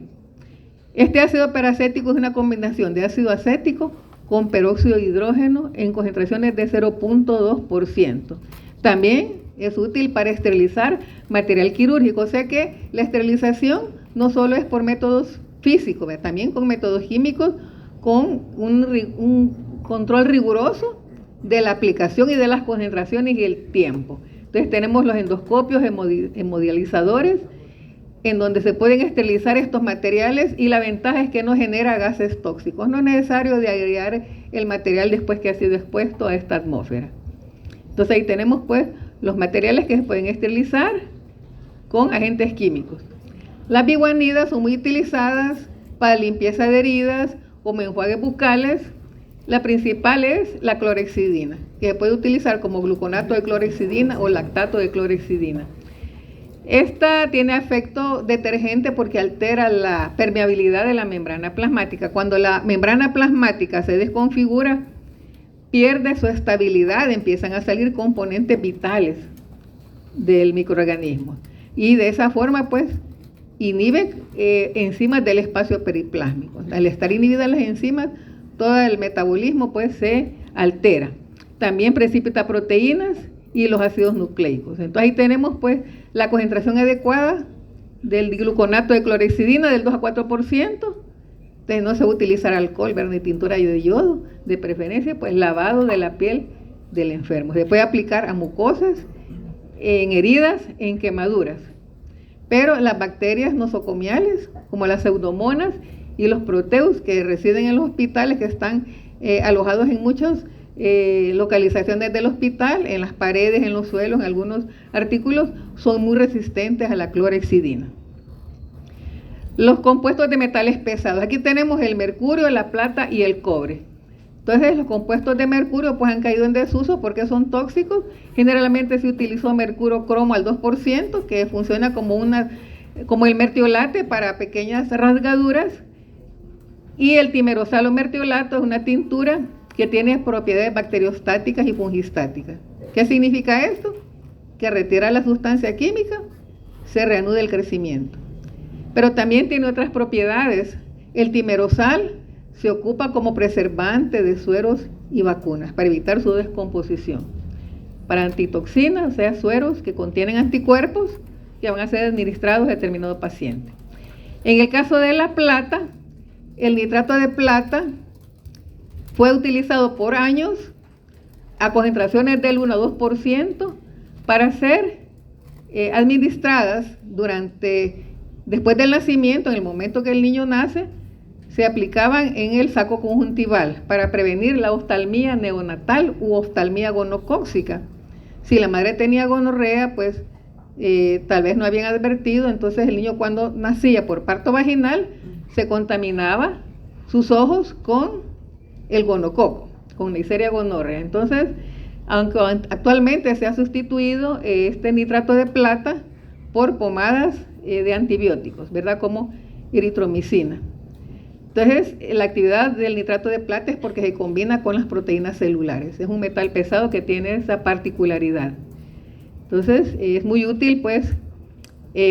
Este ácido peracético es una combinación de ácido acético con peróxido de hidrógeno en concentraciones de 0.2%. También es útil para esterilizar material quirúrgico, o sea que la esterilización no solo es por métodos físicos, también con métodos químicos, con un control riguroso de la aplicación y de las concentraciones y el tiempo. Entonces tenemos los endoscopios hemodializadores, en donde se pueden esterilizar estos materiales, y la ventaja es que no genera gases tóxicos. No es necesario de airear el material después que ha sido expuesto a esta atmósfera. Entonces ahí tenemos pues los materiales que se pueden esterilizar con agentes químicos. Las biguanidas son muy utilizadas para limpieza de heridas, como enjuagues bucales. La principal es la clorhexidina, que se puede utilizar como gluconato de clorhexidina o lactato de clorhexidina. Esta tiene efecto detergente porque altera la permeabilidad de la membrana plasmática. Cuando la membrana plasmática se desconfigura, pierde su estabilidad, empiezan a salir componentes vitales del microorganismo. Y de esa forma, pues, inhibe enzimas del espacio periplásmico. Al estar inhibidas las enzimas, todo el metabolismo, pues, se altera. También precipita proteínas y los ácidos nucleicos. Entonces ahí tenemos pues la concentración adecuada del gluconato de clorhexidina del 2 a 4%. Entonces no se va a utilizar alcohol, ni tintura de yodo, de preferencia pues lavado de la piel del enfermo. Se puede aplicar a mucosas, en heridas, en quemaduras. Pero las bacterias nosocomiales, como las pseudomonas y los proteus que residen en los hospitales, que están alojados en muchos localizaciones del hospital, en las paredes, en los suelos, en algunos artículos, son muy resistentes a la clorhexidina. Los compuestos de metales pesados. Aquí tenemos el mercurio, la plata y el cobre. Entonces los compuestos de mercurio pues han caído en desuso porque son tóxicos. Generalmente se utilizó mercurio cromo al 2%, que funciona como el mertiolate para pequeñas rasgaduras. Y el timerosal mertiolato es una tintura que tiene propiedades bacteriostáticas y fungistáticas. ¿Qué significa esto? Que retira la sustancia química, se reanuda el crecimiento. Pero también tiene otras propiedades. El timerosal se ocupa como preservante de sueros y vacunas para evitar su descomposición. Para antitoxinas, o sea, sueros que contienen anticuerpos que van a ser administrados a determinado paciente. En el caso de la plata, el nitrato de plata fue utilizado por años a concentraciones del 1 a 2% para ser administradas después del nacimiento, en el momento que el niño nace, se aplicaban en el saco conjuntival para prevenir la oftalmía neonatal u oftalmía gonocóxica. Si la madre tenía gonorrea, pues tal vez no habían advertido, entonces el niño cuando nacía por parto vaginal se contaminaba sus ojos con el gonococo, con Neisseria gonorrea. Entonces, aunque actualmente se ha sustituido este nitrato de plata por pomadas de antibióticos, ¿verdad? Como eritromicina. Entonces, la actividad del nitrato de plata es porque se combina con las proteínas celulares. Es un metal pesado que tiene esa particularidad. Entonces, es muy útil, pues,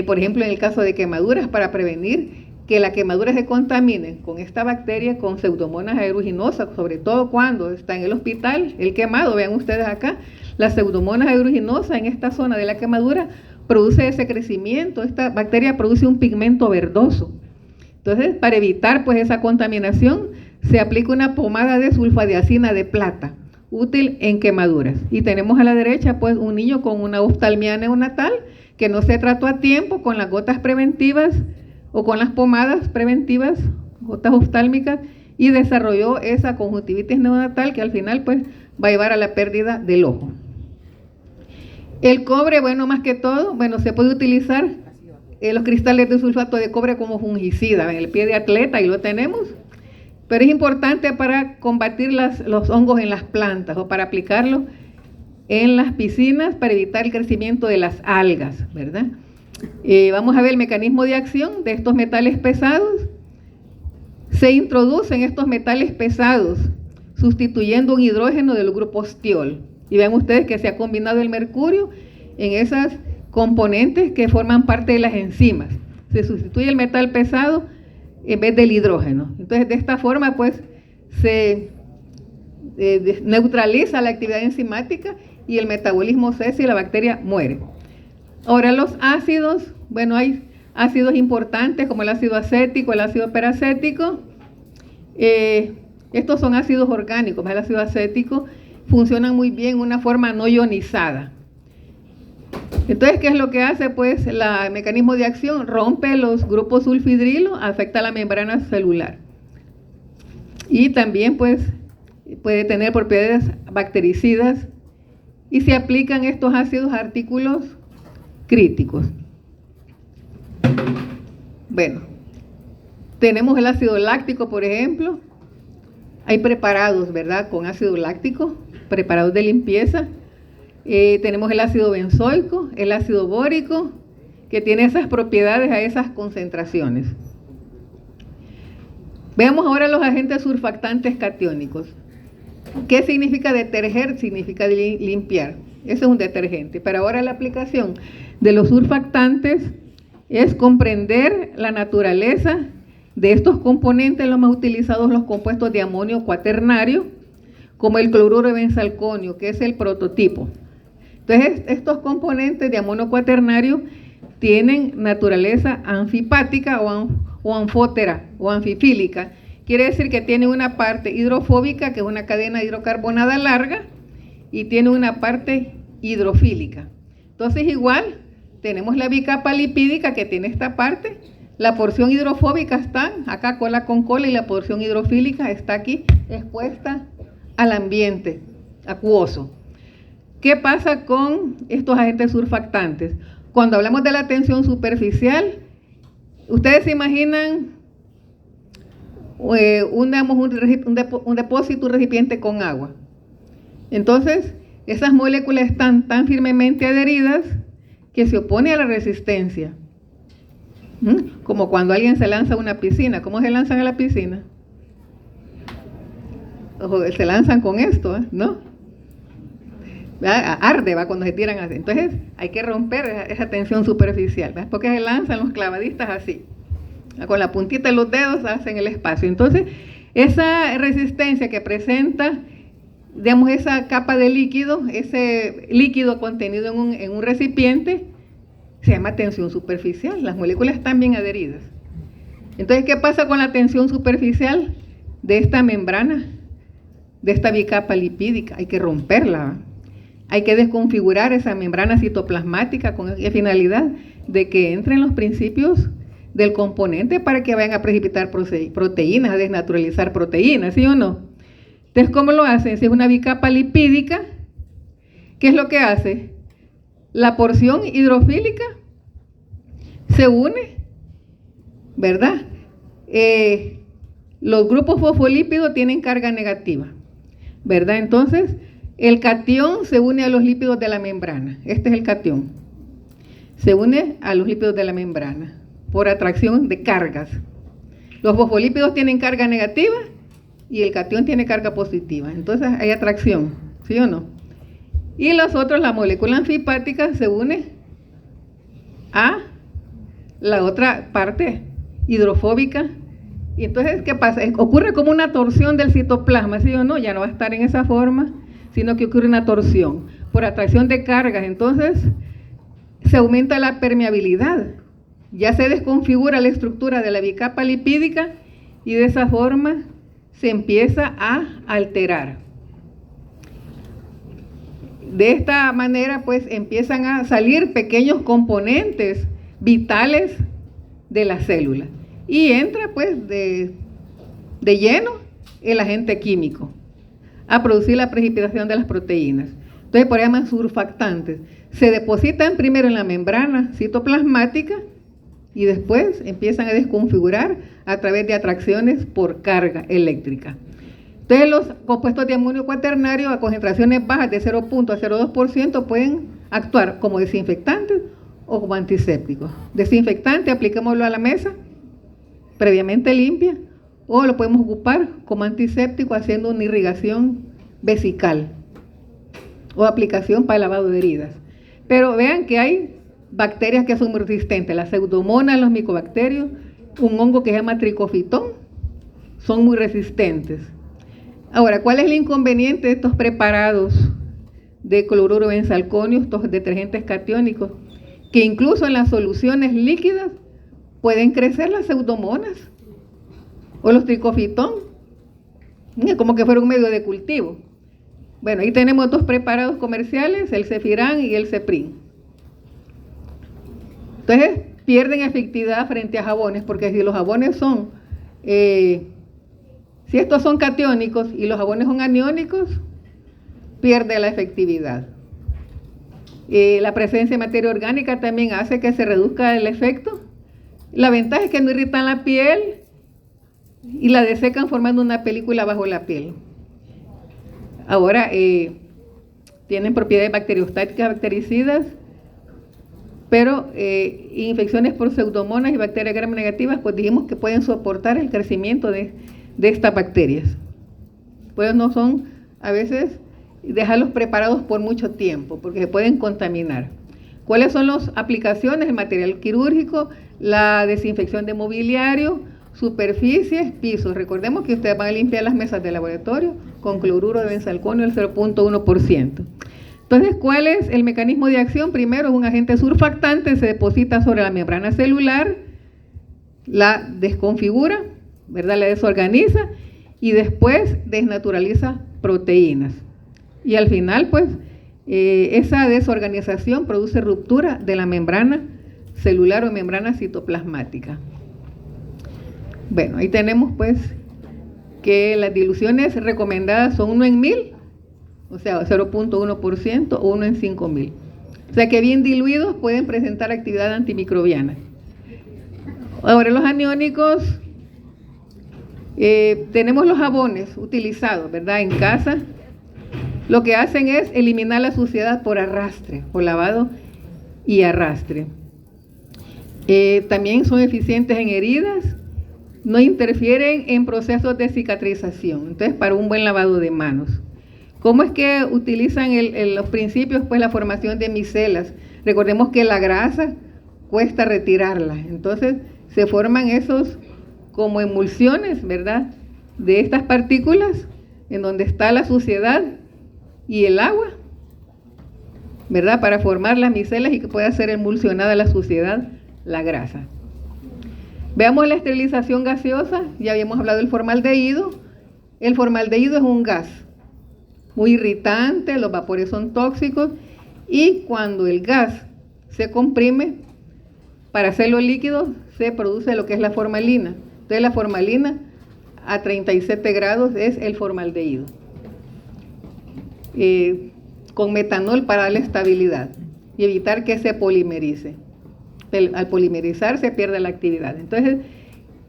por ejemplo, en el caso de quemaduras, para prevenir que la quemadura se contamine con esta bacteria, con Pseudomonas aeruginosa, sobre todo cuando está en el hospital, el quemado. Vean ustedes acá, la Pseudomonas aeruginosa en esta zona de la quemadura produce ese crecimiento. Esta bacteria produce un pigmento verdoso. Entonces, para evitar pues esa contaminación, se aplica una pomada de sulfadiazina de plata, útil en quemaduras. Y tenemos a la derecha pues un niño con una oftalmía neonatal que no se trató a tiempo con las gotas preventivas o con las pomadas preventivas, gotas oftálmicas, y desarrolló esa conjuntivitis neonatal que al final pues va a llevar a la pérdida del ojo. El cobre, bueno, más que todo, bueno, se puede utilizar los cristales de sulfato de cobre como fungicida en el pie de atleta, y lo tenemos, pero es importante para combatir los hongos en las plantas o para aplicarlo en las piscinas para evitar el crecimiento de las algas, ¿verdad? Vamos a ver el mecanismo de acción de estos metales pesados. Se introducen estos metales pesados sustituyendo un hidrógeno del grupo ostiol. Y vean ustedes que se ha combinado el mercurio en esas componentes que forman parte de las enzimas. Se sustituye el metal pesado en vez del hidrógeno. Entonces, de esta forma, pues, se neutraliza la actividad enzimática y el metabolismo cesa y la bacteria muere. Ahora, los ácidos, bueno, hay ácidos importantes como el ácido acético, el ácido peracético. Estos son ácidos orgánicos. El ácido acético funcionan muy bien en una forma no ionizada. Entonces, ¿qué es lo que hace? Pues el mecanismo de acción rompe los grupos sulfhidrilo, afecta la membrana celular. Y también, pues, puede tener propiedades bactericidas y se aplican estos ácidos a artículos críticos. Bueno, tenemos el ácido láctico, por ejemplo. Hay preparados, ¿verdad?, con ácido láctico, preparados de limpieza. Tenemos el ácido benzoico, el ácido bórico, que tiene esas propiedades a esas concentraciones. Veamos ahora los agentes surfactantes catiónicos. ¿Qué significa deterger? Significa limpiar. Ese es un detergente. Pero ahora la aplicación de los surfactantes es comprender la naturaleza de estos componentes, los más utilizados, los compuestos de amonio cuaternario, como el cloruro de benzalconio, que es el prototipo. Entonces, estos componentes de amonio cuaternario tienen naturaleza anfipática o anfótera o anfifílica. Quiere decir que tiene una parte hidrofóbica, que es una cadena hidrocarbonada larga, y tiene una parte hidrofílica. Entonces, igual, tenemos la bicapa lipídica que tiene esta parte. La porción hidrofóbica está acá, cola con cola, y la porción hidrofílica está aquí expuesta al ambiente acuoso. ¿Qué pasa con estos agentes surfactantes? Cuando hablamos de la tensión superficial, ustedes se imaginan un depósito, un recipiente con agua. Entonces, esas moléculas están tan firmemente adheridas que se opone a la resistencia. Como cuando alguien se lanza a una piscina. ¿Cómo se lanzan a la piscina? Se lanzan con esto, ¿no? Arde, ¿va? Cuando se tiran así. Entonces hay que romper esa tensión superficial, ¿va? Porque se lanzan los clavadistas así, con la puntita de los dedos hacen el espacio. Entonces esa resistencia que presenta, digamos, esa capa de líquido, ese líquido contenido en un recipiente, se llama tensión superficial. Las moléculas están bien adheridas. Entonces, ¿qué pasa con la tensión superficial de esta membrana, de esta bicapa lipídica? Hay que romperla, ¿va? Hay que desconfigurar esa membrana citoplasmática con la finalidad de que entren los principios del componente para que vayan a precipitar proteínas, a desnaturalizar proteínas, ¿sí o no? Entonces, ¿cómo lo hacen? Si es una bicapa lipídica, ¿qué es lo que hace? La porción hidrofílica se une, ¿verdad? Los grupos fosfolípidos tienen carga negativa, ¿verdad? Entonces, el catión se une a los lípidos de la membrana. Este es el catión. Se une a los lípidos de la membrana por atracción de cargas. Los fosfolípidos tienen carga negativa y el catión tiene carga positiva. Entonces hay atracción, ¿sí o no? Y los otros, la molécula anfipática se une a la otra parte hidrofóbica. Y entonces, ¿qué pasa? Ocurre como una torsión del citoplasma, ¿sí o no? Ya no va a estar en esa forma, sino que ocurre una torsión por atracción de cargas. Entonces se aumenta la permeabilidad, ya se desconfigura la estructura de la bicapa lipídica y de esa forma se empieza a alterar. De esta manera, pues, empiezan a salir pequeños componentes vitales de la célula y entra, pues, de lleno el agente químico a producir la precipitación de las proteínas. Entonces, por eso llaman surfactantes. Se depositan primero en la membrana citoplasmática y después empiezan a desconfigurar a través de atracciones por carga eléctrica. Entonces, los compuestos de amonio cuaternario a concentraciones bajas de 0.02% pueden actuar como desinfectantes o como antisépticos. Desinfectante, apliquémoslo a la mesa, previamente limpia, o lo podemos ocupar como antiséptico haciendo una irrigación vesical o aplicación para lavado de heridas. Pero vean que hay bacterias que son muy resistentes, las pseudomonas, los micobacterios, un hongo que se llama tricofitón, son muy resistentes. Ahora, ¿cuál es el inconveniente de estos preparados de cloruro de benzalconio, estos detergentes catiónicos? Que incluso en las soluciones líquidas pueden crecer las pseudomonas o los tricofitón, como que fuera un medio de cultivo. Bueno, ahí tenemos dos preparados comerciales, el Cefirán y el Ceprin. Entonces pierden efectividad frente a jabones, porque si los jabones son, si estos son catiónicos y los jabones son aniónicos, pierde la efectividad. La presencia de materia orgánica también hace que se reduzca el efecto. La ventaja es que no irritan la piel y la desecan formando una película bajo la piel. Ahora, tienen propiedades bacteriostáticas, bactericidas, pero infecciones por pseudomonas y bacterias gram negativas, pues dijimos que pueden soportar el crecimiento de estas bacterias. Pues no son, a veces, dejarlos preparados por mucho tiempo, porque se pueden contaminar. ¿Cuáles son las aplicaciones? El material quirúrgico, la desinfección de mobiliario, superficies, pisos. Recordemos que ustedes van a limpiar las mesas de laboratorio con cloruro de benzalconio del 0.1%. Entonces, ¿cuál es el mecanismo de acción? Primero, es un agente surfactante, se deposita sobre la membrana celular, la desconfigura, ¿verdad? La desorganiza y después desnaturaliza proteínas. Y al final, pues, esa desorganización produce ruptura de la membrana celular o membrana citoplasmática. Bueno, ahí tenemos pues que las diluciones recomendadas son 1 en 1000, o sea, 0.1% o 1 en 5000. O sea que bien diluidos pueden presentar actividad antimicrobiana. Ahora, los aniónicos, tenemos los jabones utilizados, ¿verdad? En casa, lo que hacen es eliminar la suciedad por arrastre, por lavado y arrastre. También son eficientes en heridas, no interfieren en procesos de cicatrización. Entonces, para un buen lavado de manos. ¿Cómo es que utilizan los principios? Pues la formación de micelas. Recordemos que la grasa cuesta retirarla. Entonces, se forman esos como emulsiones, ¿verdad? De estas partículas en donde está la suciedad y el agua, ¿verdad? Para formar las micelas y que pueda ser emulsionada la suciedad, la grasa. Veamos la esterilización gaseosa. Ya habíamos hablado del formaldehído. El formaldehído es un gas muy irritante, los vapores son tóxicos y cuando el gas se comprime para hacerlo líquido se produce lo que es la formalina. Entonces la formalina a 37 grados es el formaldehído. Con metanol para darle estabilidad y evitar que se polimerice. Al polimerizar se pierde la actividad. Entonces,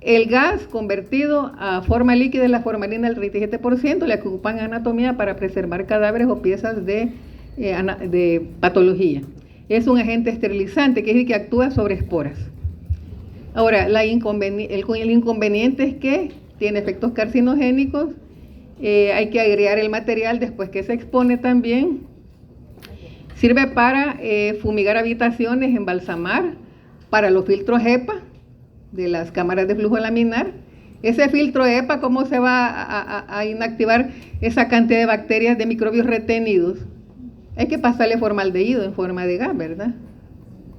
el gas convertido a forma líquida es la formalina del 37%, la que ocupan en anatomía para preservar cadáveres o piezas de patología. Es un agente esterilizante, que es el que actúa sobre esporas. Ahora, el inconveniente es que tiene efectos carcinogénicos, hay que agregar el material después que se expone también. Sirve para fumigar habitaciones, embalsamar, para los filtros HEPA de las cámaras de flujo laminar. Ese filtro HEPA, ¿cómo se va a inactivar esa cantidad de bacterias, de microbios retenidos? Hay que pasarle formaldehído en forma de gas, ¿verdad?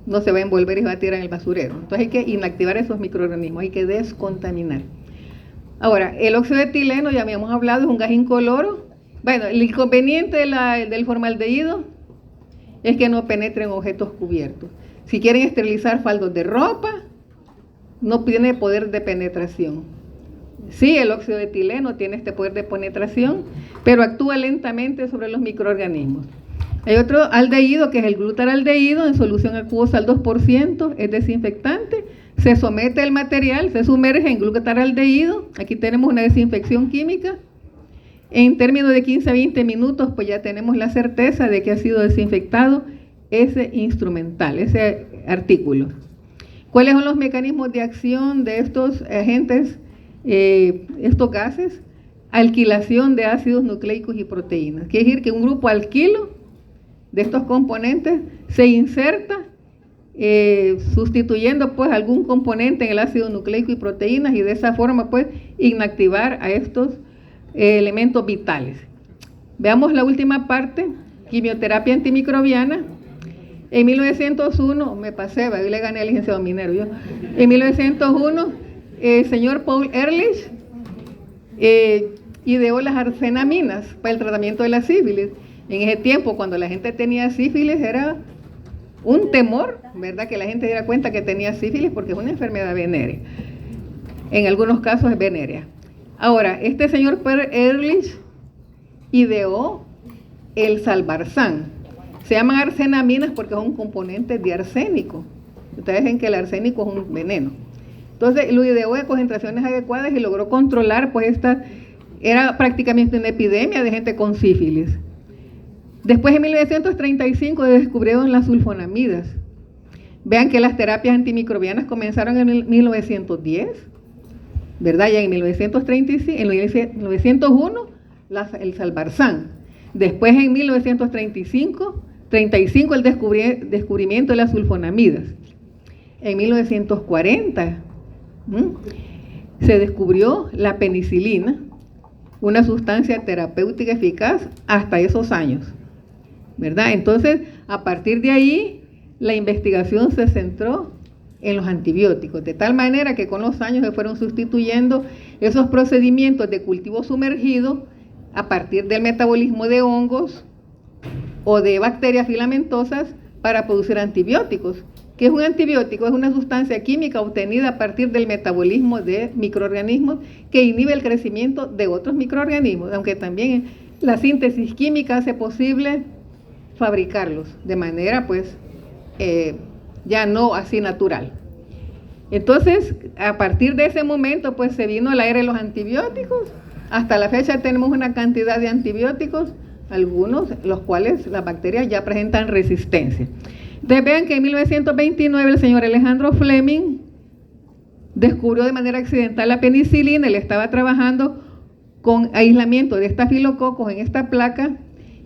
No se va a envolver y va a tirar en el basurero. Entonces hay que inactivar esos microorganismos, hay que descontaminar. Ahora, el óxido de etileno, ya habíamos hablado, es un gas incoloro. Bueno, el inconveniente del formaldehído es que no penetra en objetos cubiertos. Si quieren esterilizar faldos de ropa, no tiene poder de penetración. Sí, el óxido de etileno tiene este poder de penetración, pero actúa lentamente sobre los microorganismos. Hay otro aldehído que es el glutaraldehído en solución acuosa al 2%, es desinfectante. Se somete el material, se sumerge en glutaraldehído. Aquí tenemos una desinfección química. En términos de 15 a 20 minutos, pues ya tenemos la certeza de que ha sido desinfectado ese instrumental, ese artículo. ¿Cuáles son los mecanismos de acción de estos agentes, estos gases? Alquilación de ácidos nucleicos y proteínas. Quiere decir que un grupo alquilo de estos componentes se inserta sustituyendo pues algún componente en el ácido nucleico y proteínas, y de esa forma pues inactivar a estos elementos vitales. Veamos la última parte, quimioterapia antimicrobiana. En 1901, me pasé, yo le gané al licenciado Minero. En 1901, el señor Paul Ehrlich ideó las arsenaminas para el tratamiento de la sífilis. En ese tiempo, cuando la gente tenía sífilis, era un temor, ¿verdad?, que la gente diera cuenta que tenía sífilis, porque es una enfermedad venérea. En algunos casos es venérea. Ahora, este señor Ehrlich ideó el Salvarsan. Se llaman arsenaminas porque son componentes de arsénico. Ustedes ven que el arsénico es un veneno. Entonces lo ideó de concentraciones adecuadas y logró controlar, pues era prácticamente una epidemia de gente con sífilis. Después en 1935 descubrieron las sulfonamidas. Vean que las terapias antimicrobianas comenzaron en 1910, ¿verdad? Ya en 1935, en 1901 el Salvarsan. Después en 1935 el descubrimiento de las sulfonamidas. En 1940 se descubrió la penicilina, una sustancia terapéutica eficaz hasta esos años, ¿verdad? Entonces, a partir de ahí, la investigación se centró en los antibióticos, de tal manera que con los años se fueron sustituyendo esos procedimientos de cultivo sumergido a partir del metabolismo de hongos o de bacterias filamentosas para producir antibióticos. ¿Qué es un antibiótico? Es una sustancia química obtenida a partir del metabolismo de microorganismos que inhibe el crecimiento de otros microorganismos, aunque también la síntesis química hace posible fabricarlos de manera pues ya no así natural. Entonces, a partir de ese momento pues se vino la era de los antibióticos. Hasta la fecha tenemos una cantidad de antibióticos, algunos los cuales las bacterias ya presentan resistencia. Entonces vean que en 1929 el señor Alejandro Fleming descubrió de manera accidental la penicilina. Él estaba trabajando con aislamiento de estafilococos en esta placa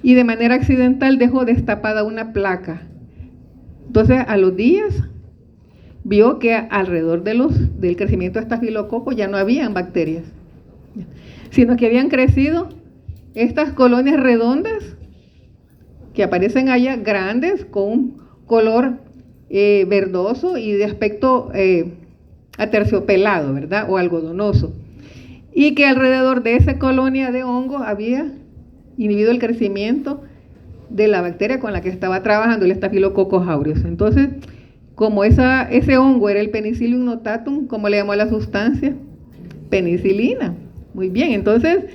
y de manera accidental dejó destapada una placa. Entonces a los días vio que alrededor del crecimiento de estafilococos ya no habían bacterias, sino que habían crecido estas colonias redondas que aparecen allá, grandes, con un color verdoso y de aspecto aterciopelado, ¿verdad?, o algodonoso, y que alrededor de esa colonia de hongos había inhibido el crecimiento de la bacteria con la que estaba trabajando, el Staphylococcus aureus. Entonces, como ese hongo era el Penicillium notatum, ¿cómo le llamó a la sustancia? Penicilina. Muy bien, entonces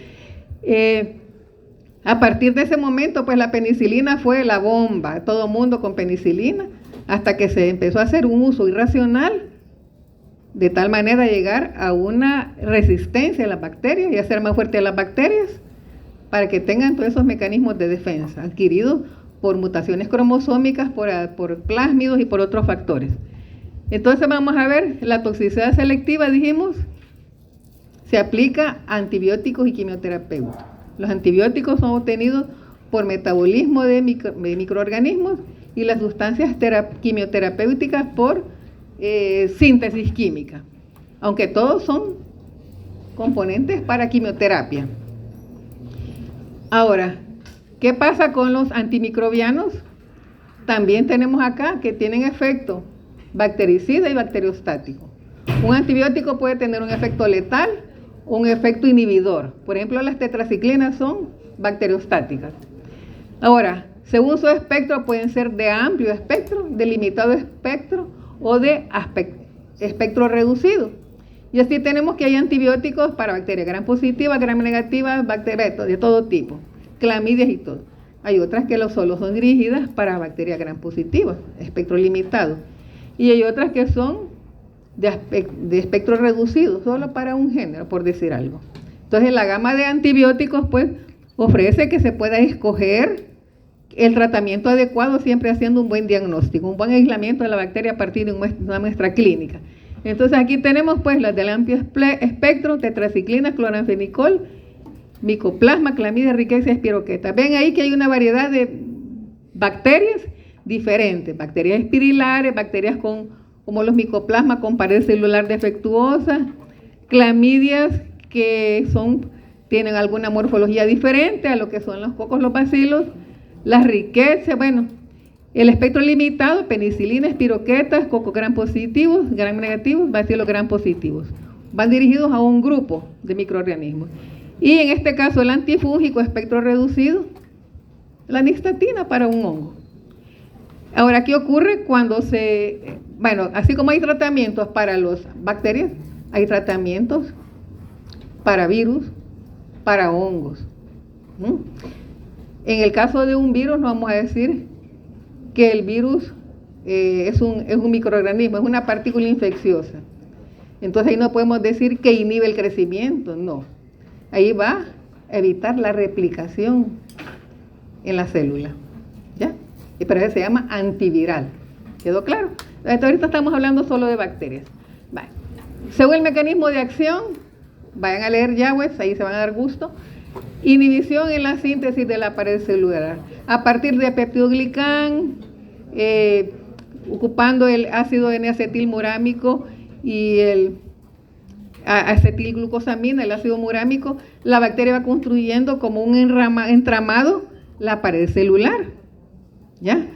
a partir de ese momento pues la penicilina fue la bomba, todo mundo con penicilina, hasta que se empezó a hacer un uso irracional, de tal manera llegar a una resistencia a las bacterias y hacer más fuerte a las bacterias para que tengan todos esos mecanismos de defensa adquiridos por mutaciones cromosómicas, por plásmidos y por otros factores. Entonces vamos a ver la toxicidad selectiva, dijimos, se aplica a antibióticos y quimioterapeutas. Los antibióticos son obtenidos por metabolismo de microorganismos y las sustancias quimioterapéuticas por síntesis química, aunque todos son componentes para quimioterapia. Ahora, ¿qué pasa con los antimicrobianos? También tenemos acá que tienen efecto bactericida y bacteriostático. Un antibiótico puede tener un efecto letal, un efecto inhibidor. Por ejemplo, las tetraciclinas son bacteriostáticas. Ahora, según su espectro, pueden ser de amplio espectro, de limitado espectro o de espectro reducido. Y así tenemos que hay antibióticos para bacterias gram positivas, gram negativas, bacterias de todo tipo, clamidias y todo. Hay otras que solo son dirigidas para bacterias gram positivas, espectro limitado. Y hay otras que son de espectro reducido, solo para un género, por decir algo. Entonces la gama de antibióticos pues ofrece que se pueda escoger el tratamiento adecuado, siempre haciendo un buen diagnóstico, un buen aislamiento de la bacteria a partir de una muestra clínica. Entonces aquí tenemos pues las del amplio espectro, tetraciclina, cloranfenicol, micoplasma, clamidia, rickettsia, espiroqueta. Ven ahí que hay una variedad de bacterias diferentes, bacterias espirilares, bacterias como los micoplasma con pared celular defectuosa, clamidias que tienen alguna morfología diferente a lo que son los cocos, los bacilos, las rickettsia, bueno, el espectro limitado, penicilina, espiroquetas, cocos gram positivos, gram negativos, bacilos gram positivos. Van dirigidos a un grupo de microorganismos. Y en este caso el antifúngico, espectro reducido, la nistatina para un hongo. Ahora, ¿qué ocurre cuando así como hay tratamientos para las bacterias, hay tratamientos para virus, para hongos. En el caso de un virus, no vamos a decir que el virus es un microorganismo, es una partícula infecciosa. Entonces ahí no podemos decir que inhibe el crecimiento, no. Ahí va a evitar la replicación en la célula, ¿ya? Y por eso se llama antiviral. ¿Quedó claro? Entonces, ahorita estamos hablando solo de bacterias. Vale. Según el mecanismo de acción, vayan a leer Yagüez, ahí se van a dar gusto. Inhibición en la síntesis de la pared celular. A partir de peptidoglicán, ocupando el ácido N-acetilmurámico y el acetilglucosamina, el ácido murámico, la bacteria va construyendo como un entramado la pared celular, ¿ya?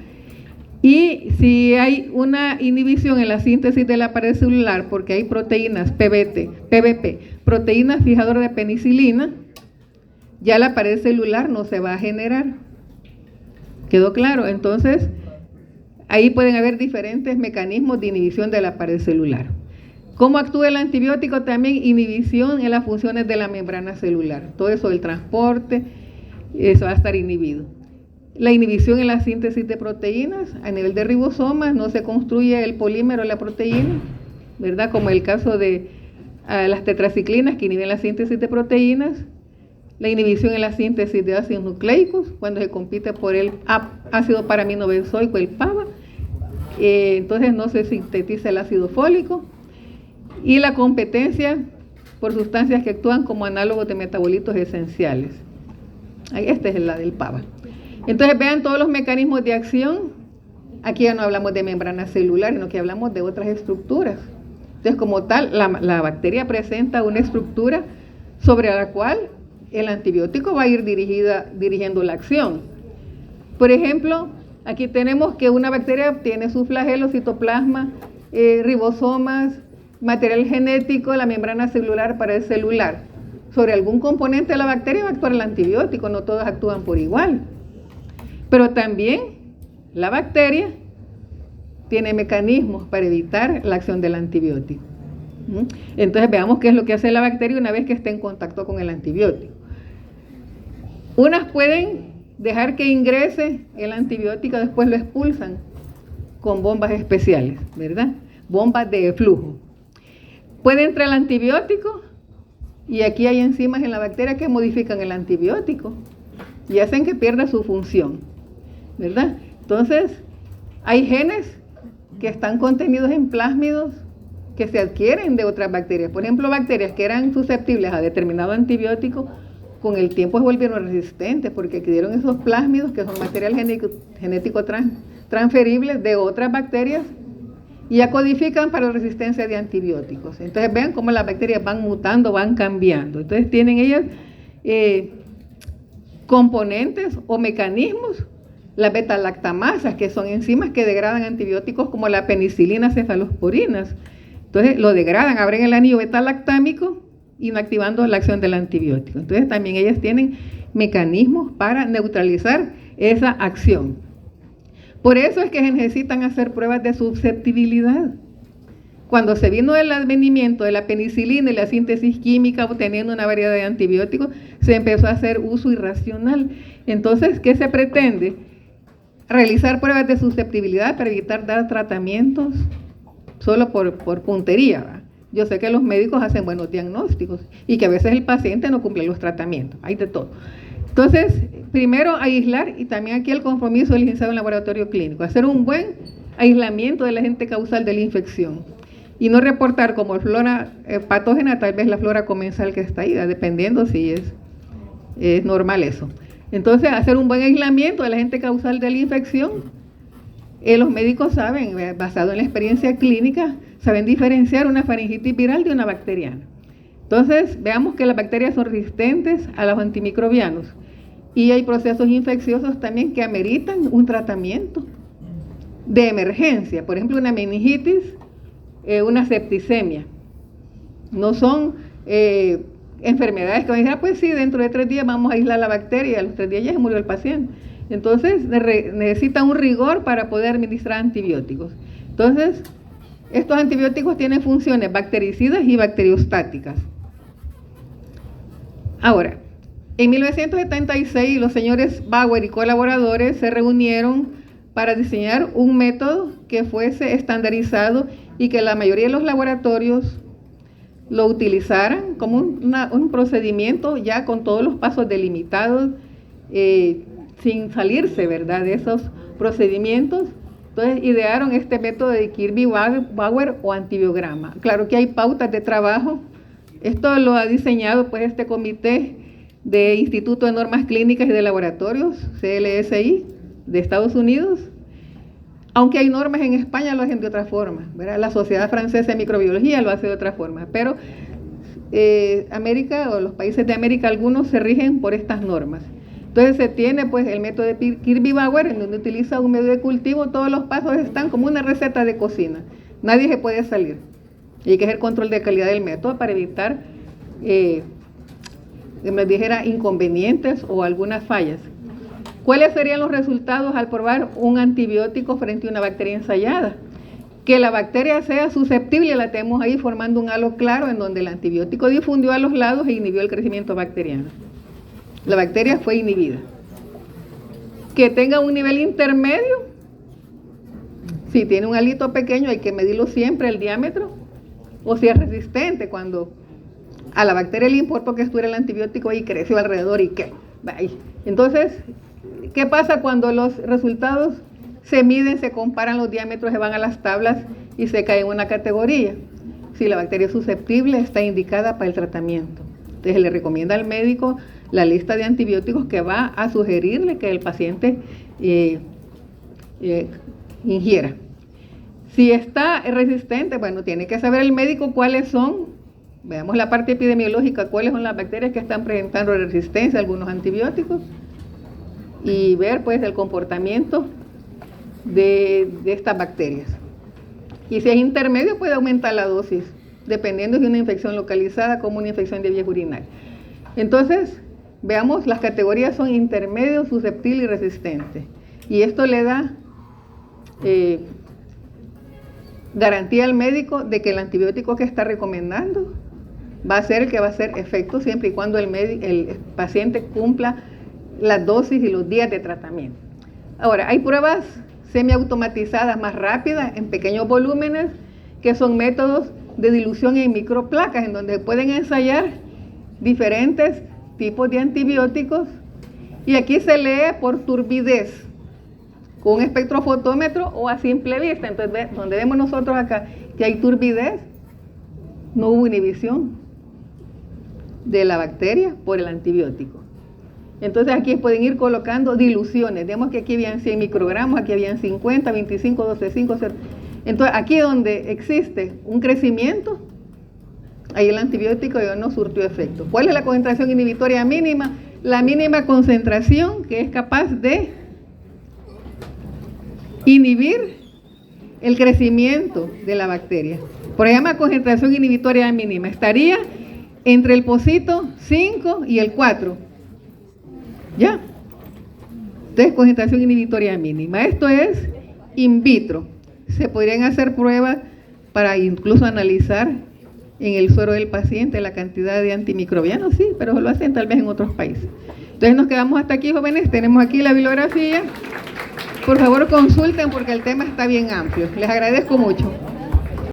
Y si hay una inhibición en la síntesis de la pared celular, porque hay proteínas PBP, proteínas fijadoras de penicilina, ya la pared celular no se va a generar. ¿Quedó claro? Entonces, ahí pueden haber diferentes mecanismos de inhibición de la pared celular. ¿Cómo actúa el antibiótico? También inhibición en las funciones de la membrana celular. Todo eso, el transporte, eso va a estar inhibido. La inhibición en la síntesis de proteínas, a nivel de ribosomas, no se construye el polímero de la proteína, ¿verdad? Como el caso de las tetraciclinas que inhiben la síntesis de proteínas. La inhibición en la síntesis de ácidos nucleicos, cuando se compite por el ácido paraminobenzoico, el PABA, entonces no se sintetiza el ácido fólico. Y la competencia por sustancias que actúan como análogos de metabolitos esenciales. Esta es la del PABA. Entonces vean todos los mecanismos de acción. Aquí ya no hablamos de membrana celular, sino que hablamos de otras estructuras. Entonces, como tal, la bacteria presenta una estructura sobre la cual el antibiótico va a ir dirigiendo la acción. Por ejemplo, aquí tenemos que una bacteria tiene su flagelo, citoplasma, ribosomas, material genético, la membrana celular, pared celular. Sobre algún componente de la bacteria va a actuar el antibiótico, no todos actúan por igual. Pero también la bacteria tiene mecanismos para evitar la acción del antibiótico. Entonces veamos qué es lo que hace la bacteria una vez que esté en contacto con el antibiótico. Unas pueden dejar que ingrese el antibiótico, después lo expulsan con bombas especiales, ¿verdad? Bombas de flujo. Puede entrar el antibiótico y aquí hay enzimas en la bacteria que modifican el antibiótico y hacen que pierda su función, ¿verdad? Entonces, hay genes que están contenidos en plásmidos que se adquieren de otras bacterias. Por ejemplo, bacterias que eran susceptibles a determinado antibiótico, con el tiempo se volvieron resistentes porque adquirieron esos plásmidos que son material genético transferibles de otras bacterias y ya codifican para la resistencia de antibióticos. Entonces vean cómo las bacterias van mutando, van cambiando. Entonces tienen ellas componentes o mecanismos, las beta-lactamasas, que son enzimas que degradan antibióticos como la penicilina, cefalosporinas. Entonces lo degradan, abren el anillo beta-lactámico, inactivando la acción del antibiótico. Entonces también ellas tienen mecanismos para neutralizar esa acción. Por eso es que se necesitan hacer pruebas de susceptibilidad. Cuando se vino el advenimiento de la penicilina y la síntesis química, obteniendo una variedad de antibióticos, se empezó a hacer uso irracional. Entonces, ¿qué se pretende? Realizar pruebas de susceptibilidad para evitar dar tratamientos solo por puntería, ¿verdad? Yo sé que los médicos hacen buenos diagnósticos y que a veces el paciente no cumple los tratamientos, hay de todo. Entonces, primero aislar, y también aquí el compromiso del licenciado en laboratorio clínico, hacer un buen aislamiento del agente causal de la infección y no reportar como flora patógena, tal vez la flora comensal que está ahí, dependiendo si es normal eso. Entonces, hacer un buen aislamiento del agente causal de la infección. Los médicos saben, basado en la experiencia clínica, saben diferenciar una faringitis viral de una bacteriana. Entonces, veamos que las bacterias son resistentes a los antimicrobianos y hay procesos infecciosos también que ameritan un tratamiento de emergencia. Por ejemplo, una meningitis, una septicemia. No son enfermedades que van a decir, pues sí, dentro de 3 días vamos a aislar la bacteria y a los 3 días ya se murió el paciente. Entonces, necesita un rigor para poder administrar antibióticos. Entonces, estos antibióticos tienen funciones bactericidas y bacteriostáticas. Ahora, en 1976 los señores Bauer y colaboradores se reunieron para diseñar un método que fuese estandarizado y que la mayoría de los laboratorios lo utilizaran como un procedimiento ya con todos los pasos delimitados, sin salirse, ¿verdad?, de esos procedimientos. Entonces idearon este método de Kirby-Bauer o antibiograma. Claro que hay pautas de trabajo. Esto lo ha diseñado pues este comité de Instituto de Normas Clínicas y de Laboratorios, CLSI, de Estados Unidos. Aunque hay normas en España, lo hacen de otra forma, ¿verdad? La Sociedad Francesa de Microbiología lo hace de otra forma, pero América o los países de América, algunos se rigen por estas normas. Entonces se tiene pues el método de Kirby-Bauer, en donde utiliza un medio de cultivo, todos los pasos están como una receta de cocina, nadie se puede salir. Y hay que hacer control de calidad del método para evitar, que me dijera, inconvenientes o algunas fallas. ¿Cuáles serían los resultados al probar un antibiótico frente a una bacteria ensayada? Que la bacteria sea susceptible, la tenemos ahí formando un halo claro en donde el antibiótico difundió a los lados e inhibió el crecimiento bacteriano. La bacteria fue inhibida. Que tenga un nivel intermedio, si tiene un halito pequeño hay que medirlo siempre, el diámetro, o si es resistente, cuando a la bacteria le importó que estuviera el antibiótico y creció alrededor y qué. Entonces, ¿qué pasa cuando los resultados se miden, se comparan los diámetros, se van a las tablas y se cae en una categoría? Si la bacteria es susceptible, está indicada para el tratamiento. Entonces le recomienda al médico la lista de antibióticos que va a sugerirle que el paciente ingiera. Si está resistente, bueno, tiene que saber el médico cuáles son, veamos la parte epidemiológica, cuáles son las bacterias que están presentando resistencia a algunos antibióticos y ver pues el comportamiento de estas bacterias. Y si es intermedio, puede aumentar la dosis, dependiendo de una infección localizada como una infección de vías urinarias. Entonces, veamos, las categorías son intermedio, susceptible y resistente. Y esto le da garantía al médico de que el antibiótico que está recomendando va a ser el que va a hacer efecto siempre y cuando el paciente cumpla las dosis y los días de tratamiento. Ahora, hay pruebas semiautomatizadas más rápidas en pequeños volúmenes que son métodos de dilución en microplacas en donde pueden ensayar diferentes tipos de antibióticos y aquí se lee por turbidez con un espectrofotómetro o a simple vista. Entonces, donde vemos nosotros acá que hay turbidez, no hubo inhibición de la bacteria por el antibiótico. Entonces aquí pueden ir colocando diluciones. Vemos que aquí habían 100 microgramos, aquí habían 50, 25, 12, 5, 0. Entonces aquí donde existe un crecimiento, ahí el antibiótico ya no surtió efecto. ¿Cuál es la concentración inhibitoria mínima? La mínima concentración que es capaz de inhibir el crecimiento de la bacteria. Por eso se llama concentración inhibitoria mínima. Estaría entre el pocito 5 y el 4. ¿Ya? Entonces, concentración inhibitoria mínima. Esto es in vitro. Se podrían hacer pruebas para incluso analizar en el suero del paciente la cantidad de antimicrobianos, sí, pero lo hacen tal vez en otros países. Entonces nos quedamos hasta aquí, jóvenes, tenemos aquí la bibliografía. Por favor consulten porque el tema está bien amplio. Les agradezco mucho.